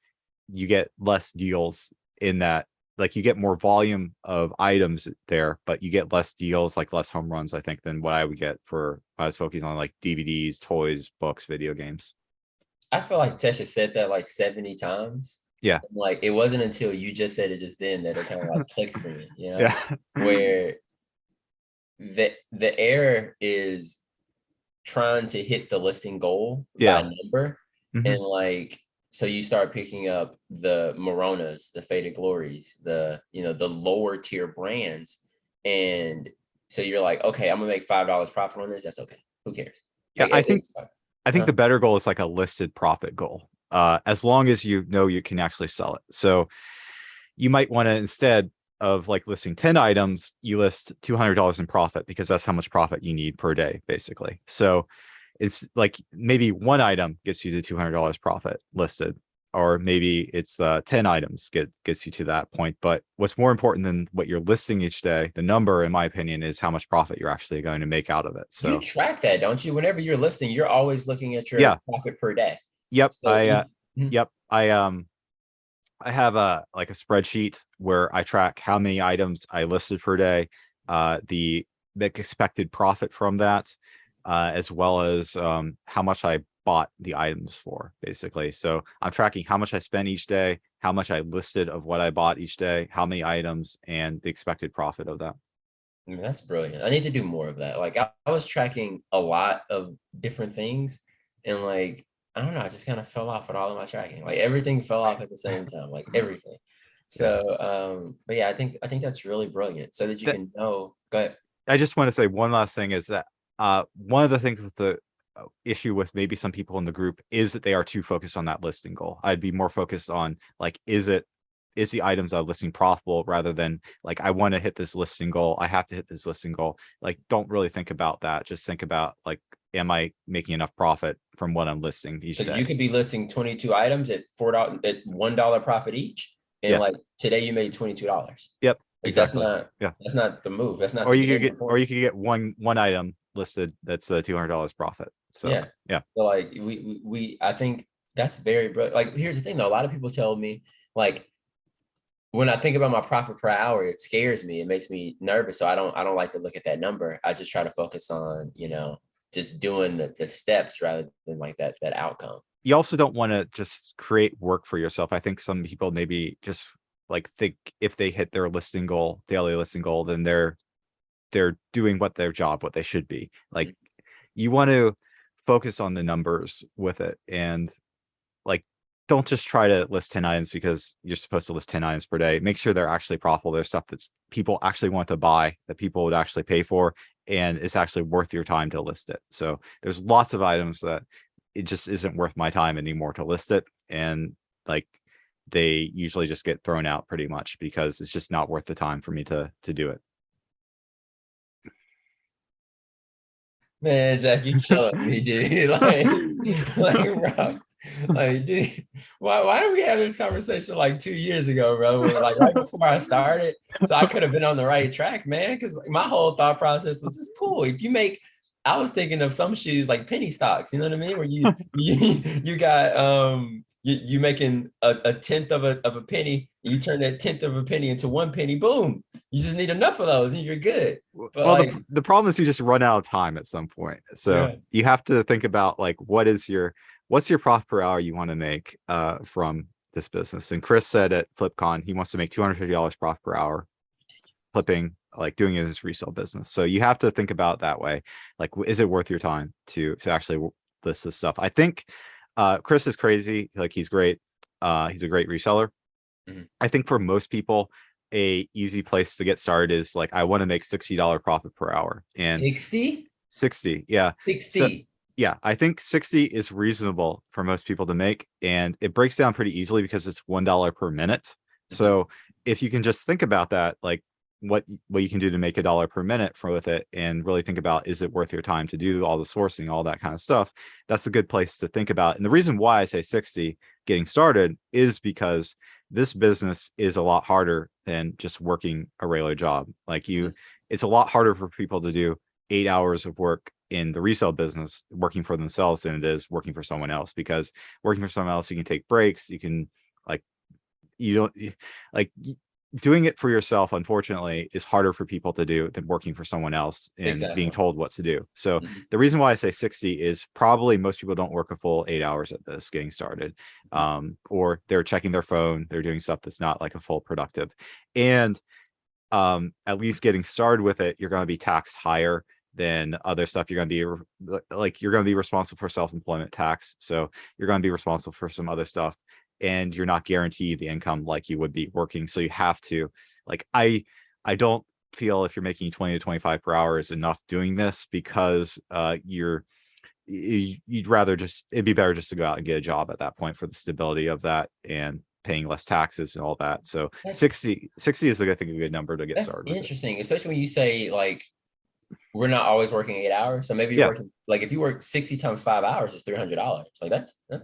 S1: you get less deals in that. Like you get more volume of items there, but you get less deals, like less home runs, I think, than what I would get for I was focusing on like DVDs, toys, books, video games.
S2: I feel like Tech has said that like 70 times.
S1: Yeah.
S2: Like it wasn't until you just said it just then that it kind of like clicked for me,
S1: Yeah.
S2: where the error is trying to hit the listing goal by
S1: Yeah.
S2: number.
S1: Hmm.
S2: And like, so you start picking up the Moronas, the Faded Glories, the lower tier brands. And so you're like, okay, I'm gonna make $5 profit on this. That's okay. Who cares?
S1: Yeah.
S2: Like
S1: I think
S2: it's fine.
S1: I think
S2: Huh?
S1: the better goal is like a listed profit goal. As long as you know you can actually sell it. So you might want to, instead of like listing 10 items, you list $200 in profit because that's how much profit you need per day, basically. So it's like maybe one item gets you to $200 profit listed, or maybe it's 10 items gets you to that point. But what's more important than what you're listing each day, the number, in my opinion, is how much profit you're actually going to make out of it.
S2: You
S1: So
S2: track that, don't you? Whenever you're listing, you're always looking at your
S1: yeah.
S2: profit per day.
S1: Yep.
S2: So Mhm.
S1: Yep. I have a like a spreadsheet where I track how many items I listed per day, the expected profit from that, as well as how much I bought the items for, basically. So I'm tracking how much I spent each day, how much I listed of what I bought each day, how many items, and the expected profit of that.
S2: I mean, that's brilliant. I need to do more of that. Like I was tracking a lot of different things and like I don't know, I just kind of fell off with all of my tracking. Like everything fell off at the same time, like everything.
S1: Yeah.
S2: So but yeah, I think that's really brilliant so that you
S1: That
S2: can know. Go ahead.
S1: I just want to say one last thing is that one of the things with the issue with maybe some people in the group is that they are too focused on that listing goal. I'd be more focused on like, is it is the items I'm listing profitable, rather than like, I want to hit this listing goal, I have to hit this listing goal. Like, don't really think about that. Just think about like, am I making enough profit from what I'm listing each
S2: Because
S1: day?
S2: you could be listing 22 items at $4 at $1 profit each. And
S1: Yeah.
S2: like today you made $22.
S1: Yep.
S2: Like
S1: Exactly. Yeah.
S2: that's not the move. That's not
S1: Or
S2: the
S1: you could
S2: game
S1: get, or
S2: report.
S1: you could get one item listed that's $200 profit. So
S2: Yeah.
S1: yeah.
S2: So like we I think that's very brilliant. Like here's the thing though. A lot of people tell me like when I think about my profit per hour, it scares me. It makes me nervous. So I don't like to look at that number. I just try to focus on, just doing the steps rather than like that outcome.
S1: You also don't want to just create work for yourself. I think some people maybe just like think if they hit their listing goal, daily listing goal, then they're doing what they should be. Like, you want to focus on the numbers with it, and like, don't just try to list 10 items because you're supposed to list 10 items per day. Make sure they're actually profitable. There's stuff that's people actually want to buy, that people would actually pay for, and it's actually worth your time to list it. So there's lots of items that it just isn't worth my time anymore to list it. And like, they usually just get thrown out pretty much because it's just not worth the time for me to do it.
S2: Man, Jack, you killing me, dude. Bro, like, dude, why did we have this conversation like 2 years ago, bro? Like right before I started, so I could have been on the right track, man. Because like, my whole thought process was just cool. If you make, I was thinking of some shoes like penny stocks. You know what I mean? Where you got you making a tenth of a penny. You turn that tenth of a penny into 1 penny. Boom! You just need enough of those, and you're good. But
S1: Well,
S2: like,
S1: the problem is you just run out of time at some point. So
S2: yeah.
S1: you have to think about like, what's your profit per hour you want to make from this business. And Chris said at FlipCon he wants to make $250 profit per hour flipping, like doing it as resale business. So you have to think about that way. Like, is it worth your time to actually list this stuff? I think Chris is crazy. Like, he's great. He's a great reseller.
S2: Mhm.
S1: I think for most people, a easy place to get started is like, I want to make $60 profit per hour. And
S2: 60?
S1: 60, yeah. So
S2: 60.
S1: yeah, I think 60 is reasonable for most people to make, and it breaks down pretty easily because it's $1 per minute. So if you can just think about that, like what you can do to make $1 per minute with it, and really think about, is it worth your time to do all the sourcing, all that kind of stuff? That's a good place to think about. And the reason why I say 60 getting started is because this business is a lot harder than just working a regular job. Like, it's a lot harder for people to do 8 hours of work in the resale business working for themselves than it is working for someone else. Because working for someone else, you can take breaks, you can like, you don't like doing it for yourself, unfortunately, is harder for people to do than working for someone else and being
S2: Exactly.
S1: told what to do. So
S2: Mhm.
S1: the reason why I say 60 is probably most people don't work a full 8 hours at this getting started. Or they're checking their phone, they're doing stuff that's not like a full productive. And at least getting started with it, you're going to be taxed higher than other stuff. You're going to be like, you're going to be responsible for self-employment tax. So you're going to be responsible for some other stuff, and you're not guaranteed the income like you would be working. So you have to, like, I don't feel if you're making 20 to 25 per hour is enough doing this, because you'd rather just, it'd be better just to go out and get a job at that point for the stability of that and paying less taxes and all that. So
S2: That's
S1: 60 is, I think, a good number to get
S2: that's
S1: started with it.
S2: interesting, especially when you say like we're not always working 8 hours. So maybe you're
S1: Yeah.
S2: working like if you work 60 times 5 hours, it's $300. Like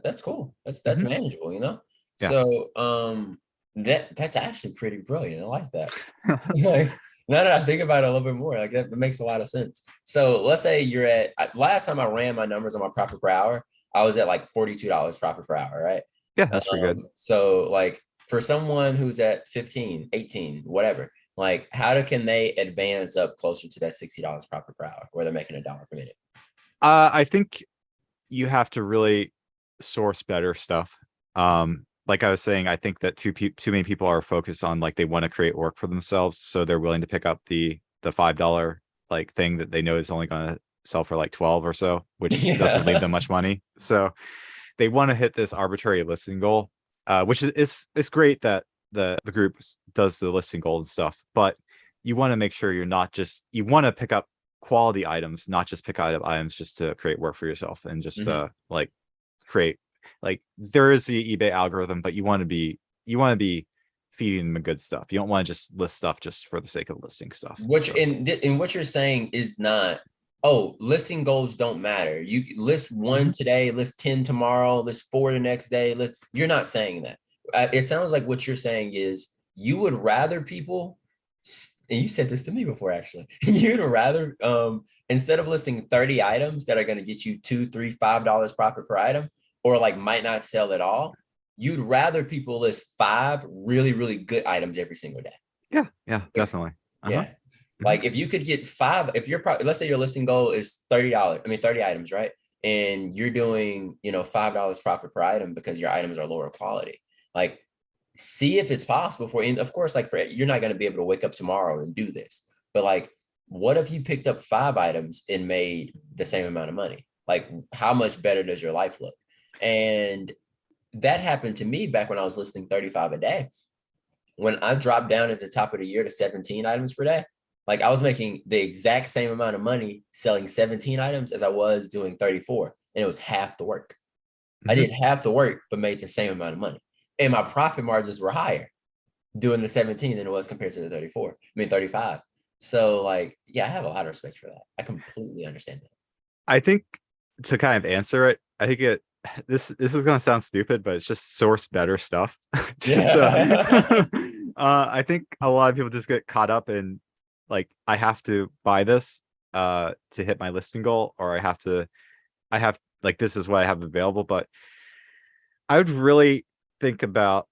S2: that's cool. That's
S1: Mhm.
S2: manageable, you know?
S1: Yeah.
S2: So that's actually pretty brilliant. I like that. So, like now that I think about it a little bit more, like that makes a lot of sense. So let's say you're at last time I ran my numbers on my profit per hour, I was at like $42 profit per hour, right?
S1: Yeah, that's pretty good.
S2: So like for someone who's at 15, 18, whatever, like can they advance up closer to that $60 profit per hour where they're making $1 per minute?
S1: I think you have to really source better stuff. Like I was saying, I think that too many people are focused on, like, they want to create work for themselves, so they're willing to pick up the $5 like thing that they know is only going to sell for like 12 or so, which doesn't leave
S2: Yeah.
S1: them much money. So they want to hit this arbitrary listing goal, which is it's great that the group does the listing goal and stuff, but you want to make sure you're not just, you want to pick up quality items, not just pick out items just to create work for yourself and just
S2: Mhm.
S1: like create, like, there is the eBay algorithm, but you want to be feeding them the good stuff. You don't want to just list stuff just for the sake of listing stuff.
S2: Which in what you're saying is not, oh, listing goals don't matter. You list one today, list 10 tomorrow, list 4 the next day. You're not saying that. It sounds like what you're saying is you would rather people, and you said this to me before, actually, you'd rather, instead of listing 30 items that are going to get you $2, $3, $5 profit per item, or like might not sell at all, you'd rather people list 5 really, really good items every single day.
S1: Yeah, definitely.
S2: Yeah. Like if you could get 5, if you're let's say your listing goal is $30, 30 items, right? And you're doing, $5 profit per item because your items are lower quality. Like, see if it's possible for you. And of course, like you're not going to be able to wake up tomorrow and do this, but like, what if you picked up 5 items and made the same amount of money? Like, how much better does your life look? And that happened to me back when I was listing 35 a day. When I dropped down at the top of the year to 17 items per day, like I was making the exact same amount of money selling 17 items as I was doing 34. And it was half the work. I did half the work, but made the same amount of money. And my profit margins were higher doing the 17 than it was compared to the 35. So like, yeah, I have a lot of respect for that. I completely understand that.
S1: I think to kind of answer it, I think this is going to sound stupid, but it's just source better stuff. I think a lot of people just get caught up in like, I have to buy this to hit my listing goal, or I have like, this is what I have available. But I would really think about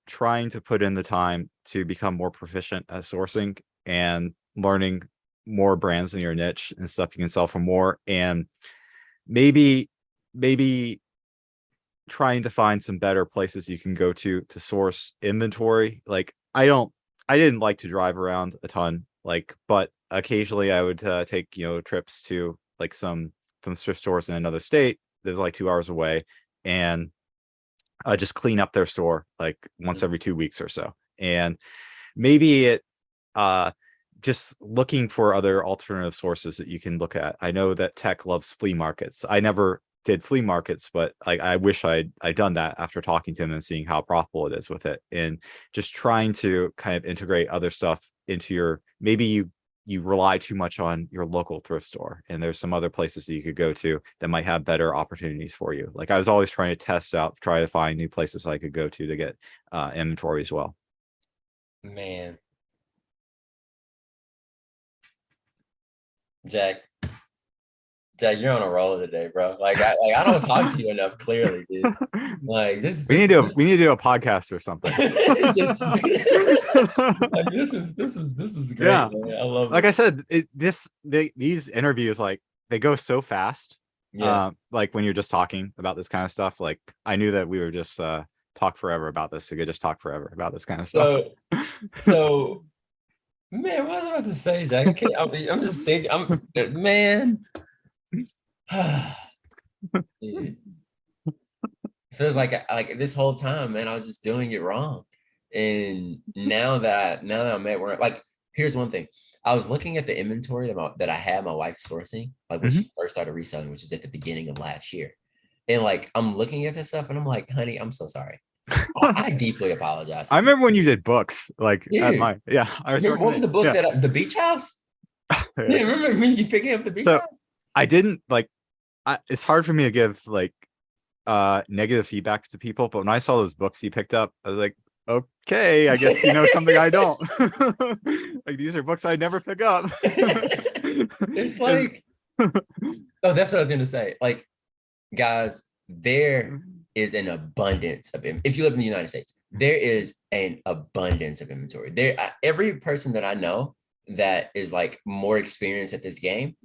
S1: trying to put in the time to become more proficient at sourcing and learning more brands in your niche and stuff you can sell for more, and maybe trying to find some better places you can go to source inventory. Like I didn't like to drive around a ton, like, but occasionally I would take trips to like some thrift stores in another state that's like 2 hours away, and just clean up their store like once every 2 weeks or so. And maybe it just looking for other alternative sources that you can look at. I know that tech loves flea markets. I never did flea markets, but like I wish I'd done that after talking to them and seeing how profitable it is with it, and just trying to kind of integrate other stuff into your, maybe you rely too much on your local thrift store, and there's some other places that you could go to that might have better opportunities for you. Like I was always trying to try to find new places I could go to get inventory as well.
S2: Man, Jack, you're on a roll today, bro. Like I don't talk to you enough, clearly, dude. Like
S1: we need to do a podcast or something.
S2: Like, this is great. Yeah. Man. I love
S1: like it. I said, these interviews, like they go so fast. Yeah. Like when you're just talking about this kind of stuff, like I knew that we were just talk forever about this. We could just talk forever about this kind of stuff.
S2: So man, what was I about to say, Jack? I'm just thinking, man. Dude. Feels like this whole time, man, I was just doing it wrong. And now that I'm at work, like, here's one thing. I was looking at the inventory that I had my wife sourcing, like when she first started reselling, which was at the beginning of last year. And like, I'm looking at this stuff and I'm like, honey, I'm so sorry. I deeply apologize.
S1: I remember when you did books, like at my, I was
S2: what was the book that the beach house? Yeah, remember me picking up the beach house?
S1: I didn't like, it's hard for me to give like negative feedback to people, but when I saw those books you picked up, I was like, okay, I guess you know something I don't. Like these are books I never pick up.
S2: It's like, oh, that's what I was gonna say. Like, guys, there is an abundance of if you live in the United States, there is an abundance of inventory. Every person that I know that is like more experienced at this game,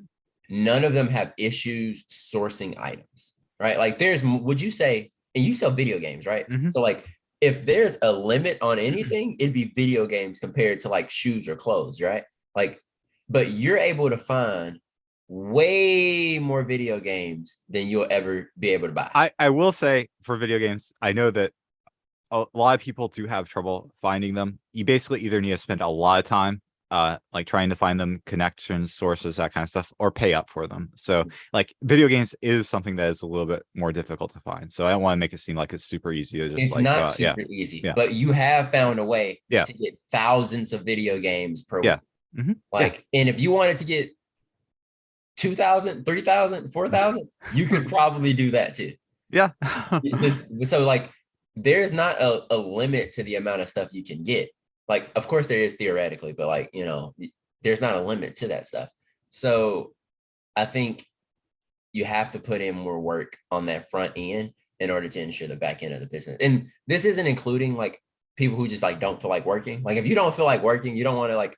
S2: none of them have issues sourcing items, right? Like would you say, and you sell video games, right? So like, if there's a limit on anything, it'd be video games compared to like shoes or clothes, right? Like, but you're able to find way more video games than you'll ever be able to buy.
S1: I will say for video games, I know that a lot of people do have trouble finding them. You basically either need to spend a lot of time like trying to find them connections, sources, that kind of stuff, or pay up for them. So like video games is something that is a little bit more difficult to find. So I don't want to make it seem like it's super easy to just
S2: It's
S1: like,
S2: not
S1: yeah,
S2: super easy,
S1: yeah,
S2: but you have found a way
S1: yeah,
S2: to get thousands of video games per
S1: yeah,
S2: week.
S1: yeah,
S2: Like, and if you wanted to get 2,000, 3,000, 4,000, you could probably do that too.
S1: yeah.
S2: So like, there's not a limit to the amount of stuff you can get. Like, of course there is theoretically, but like, there's not a limit to that stuff. So I think you have to put in more work on that front end in order to ensure the back end of the business. And this isn't including like people who just like don't feel like working. Like if you don't feel like working, you don't want to like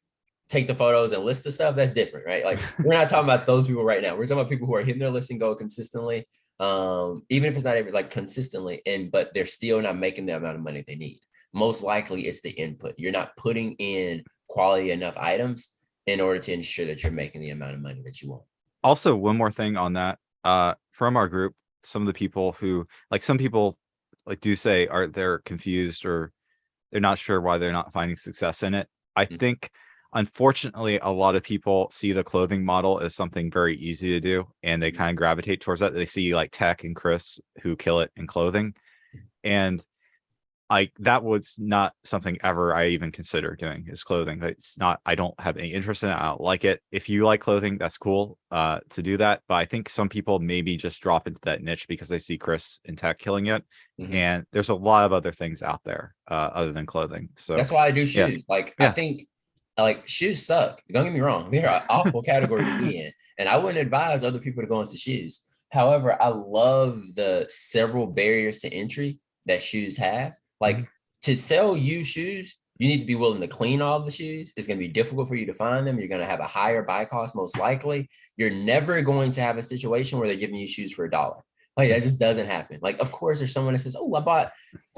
S2: take the photos and list the stuff, that's different, right? Like we're not talking about those people right now. We're talking about people who are hitting their listing goal consistently, even if it's not every like consistently, but they're still not making the amount of money they need. Most likely it's the input. You're not putting in quality enough items in order to ensure that you're making the amount of money that you want.
S1: Also, one more thing on that, from our group, some of the people who like some people like do say they're confused or they're not sure why they're not finding success in it. I think unfortunately a lot of people see the clothing model as something very easy to do and they kind of gravitate towards that. They see like Tech and Chris who kill it in clothing, and like that was not something ever I even consider doing is clothing. It's not, I don't have any interest in it. I don't like it. If you like clothing, that's cool to do that. But I think some people maybe just drop into that niche because they see Chris and Tech killing it. And there's a lot of other things out there other than clothing. So
S2: that's why I do shoes.
S1: yeah.
S2: Like I think like shoes suck. Don't get me wrong. They're an awful category to be in. And I wouldn't advise other people to go into shoes. However, I love the several barriers to entry that shoes have. Like to sell you shoes, you need to be willing to clean all the shoes. It's going to be difficult for you to find them. You're going to have a higher buy cost, most likely. You're never going to have a situation where they're giving you shoes for $1. Like that just doesn't happen. Like, of course, there's someone that says, "Oh, I bought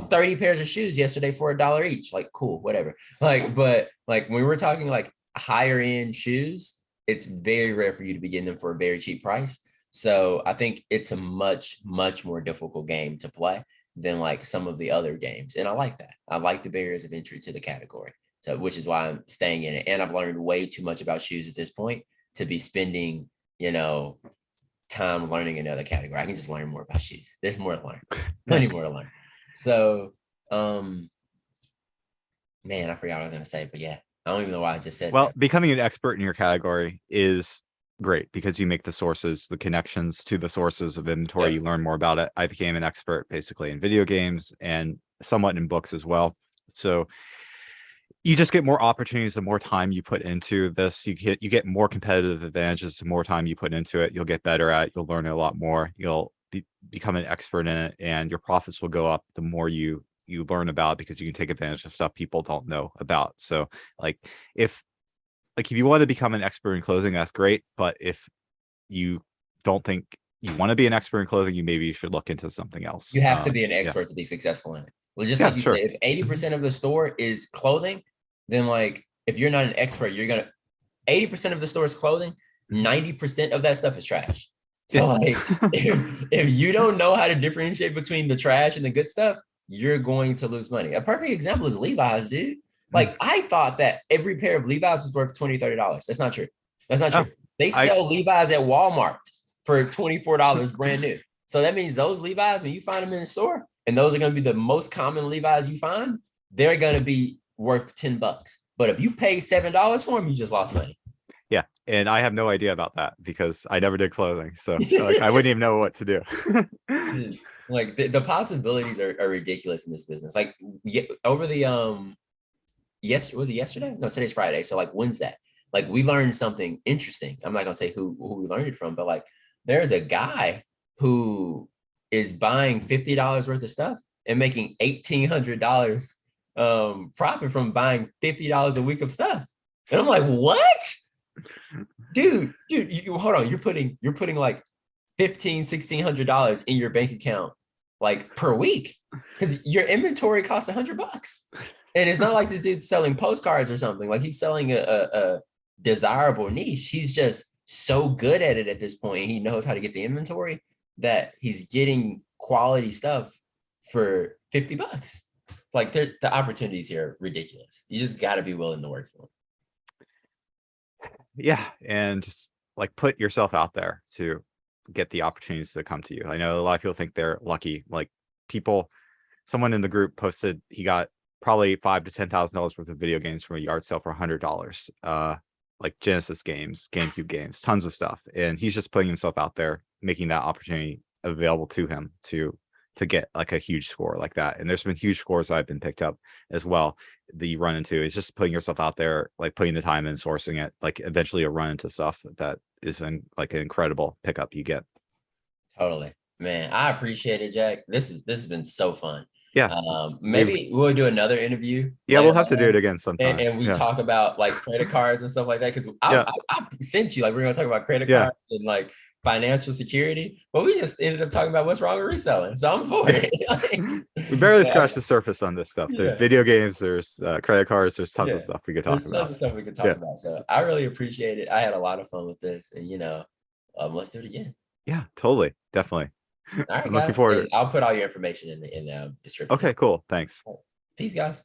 S2: 30 pairs of shoes yesterday for $1 each." Like, cool, whatever. Like, but like when we're talking like higher end shoes, it's very rare for you to be getting them for a very cheap price. So I think it's a much, much more difficult game to play than like some of the other games. And I like that. I like the barriers of entry to the category. So, which is why I'm staying in it. And I've learned way too much about shoes at this point to be spending, time learning another category. I can just learn more about shoes. There's more to learn, plenty more to learn. So, man, I forgot what I was going to say, but yeah, I don't even know why I just said
S1: Well,
S2: that.
S1: becoming an expert in your category is great because you make the sources, the connections to the sources of inventory. You learn more about it. I became an expert basically in video games and somewhat in books as well. So you just get more opportunities the more time you put into this. You get more competitive advantages the more time you put into it. You'll get better at it. You'll learn a lot more. You'll become an expert in it, and your profits will go up the more you learn about it because you can take advantage of stuff people don't know about. So like if you want to become an expert in clothing, that's great. But if you don't think you want to be an expert in clothing, maybe you should look into something else.
S2: You have to be an expert to be successful in it. Well, just like you
S1: Sure.
S2: said, if 80% of the store is clothing, then like if you're not an expert, 80% of the store is clothing, 90% of that stuff is trash. So like if you don't know how to differentiate between the trash and the good stuff, you're going to lose money. A perfect example is Levi's, dude. Like I thought that every pair of Levi's was worth $20, $30. That's not true. That's not true. They sell Levi's at Walmart for $24 brand new. So that means those Levi's, when you find them in the store, and those are going to be the most common Levi's you find, they're going to be worth $10. But if you pay $7 for them, you just lost money.
S1: Yeah, and I have no idea about that because I never did clothing, so like I wouldn't even know what to do.
S2: Like the possibilities are ridiculous in this business. Like over the was it yesterday? No, today's Friday. So like Wednesday, like we learned something interesting. I'm not gonna say who we learned it from, but like there's a guy who is buying $50 worth of stuff and making $1,800 profit from buying $50 a week of stuff. And I'm like, what? Dude, you hold on. You're putting like $1,500-$1,600 in your bank account like per week because your inventory costs $100. And it's not like this dude's selling postcards or something. Like he's selling a desirable niche. He's just so good at it at this point. He knows how to get the inventory that he's getting quality stuff for $50. Like the opportunities here are ridiculous. You just got to be willing to work for them.
S1: yeah, and just like put yourself out there to get the opportunities to come to you. I know a lot of people think they're lucky. Like people, someone in the group posted he got probably $5,000 to $10,000 worth of video games from a yard sale for $100. Like Genesis games, GameCube games, tons of stuff, and he's just putting himself out there, making that opportunity available to him to get like a huge score like that. And there's been huge scores I've been picked up as well that you run into. It's just putting yourself out there, like putting the time in, sourcing it. Like eventually you'll run into stuff that is like an incredible pickup you get.
S2: Totally, man. I appreciate it, Jack. This has been so fun.
S1: Yeah, we've
S2: Maybe we'll do another interview
S1: yeah,
S2: later
S1: we'll have to do it
S2: on,
S1: again sometime.
S2: and we
S1: Yeah,
S2: talk about like credit cards and stuff like that. Because
S1: yeah,
S2: I sent you like we're gonna talk about credit
S1: yeah,
S2: cards and like financial security, but we just ended up talking about what's wrong with reselling. So I'm for
S1: yeah.
S2: it.
S1: We barely
S2: Yeah,
S1: scratched the surface on this stuff. The
S2: yeah,
S1: video games, there's credit cards, there's tons of
S2: yeah.
S1: stuff we could talk
S2: There's tons
S1: about.
S2: of stuff we can talk
S1: Yeah,
S2: about. So I really appreciate it. I had a lot of fun with this, and let's do it again.
S1: yeah, totally, definitely.
S2: All right,
S1: I'm looking
S2: guys.
S1: forward to
S2: And
S1: it.
S2: I'll put all your information in the description.
S1: Okay, cool. Thanks.
S2: Peace, guys.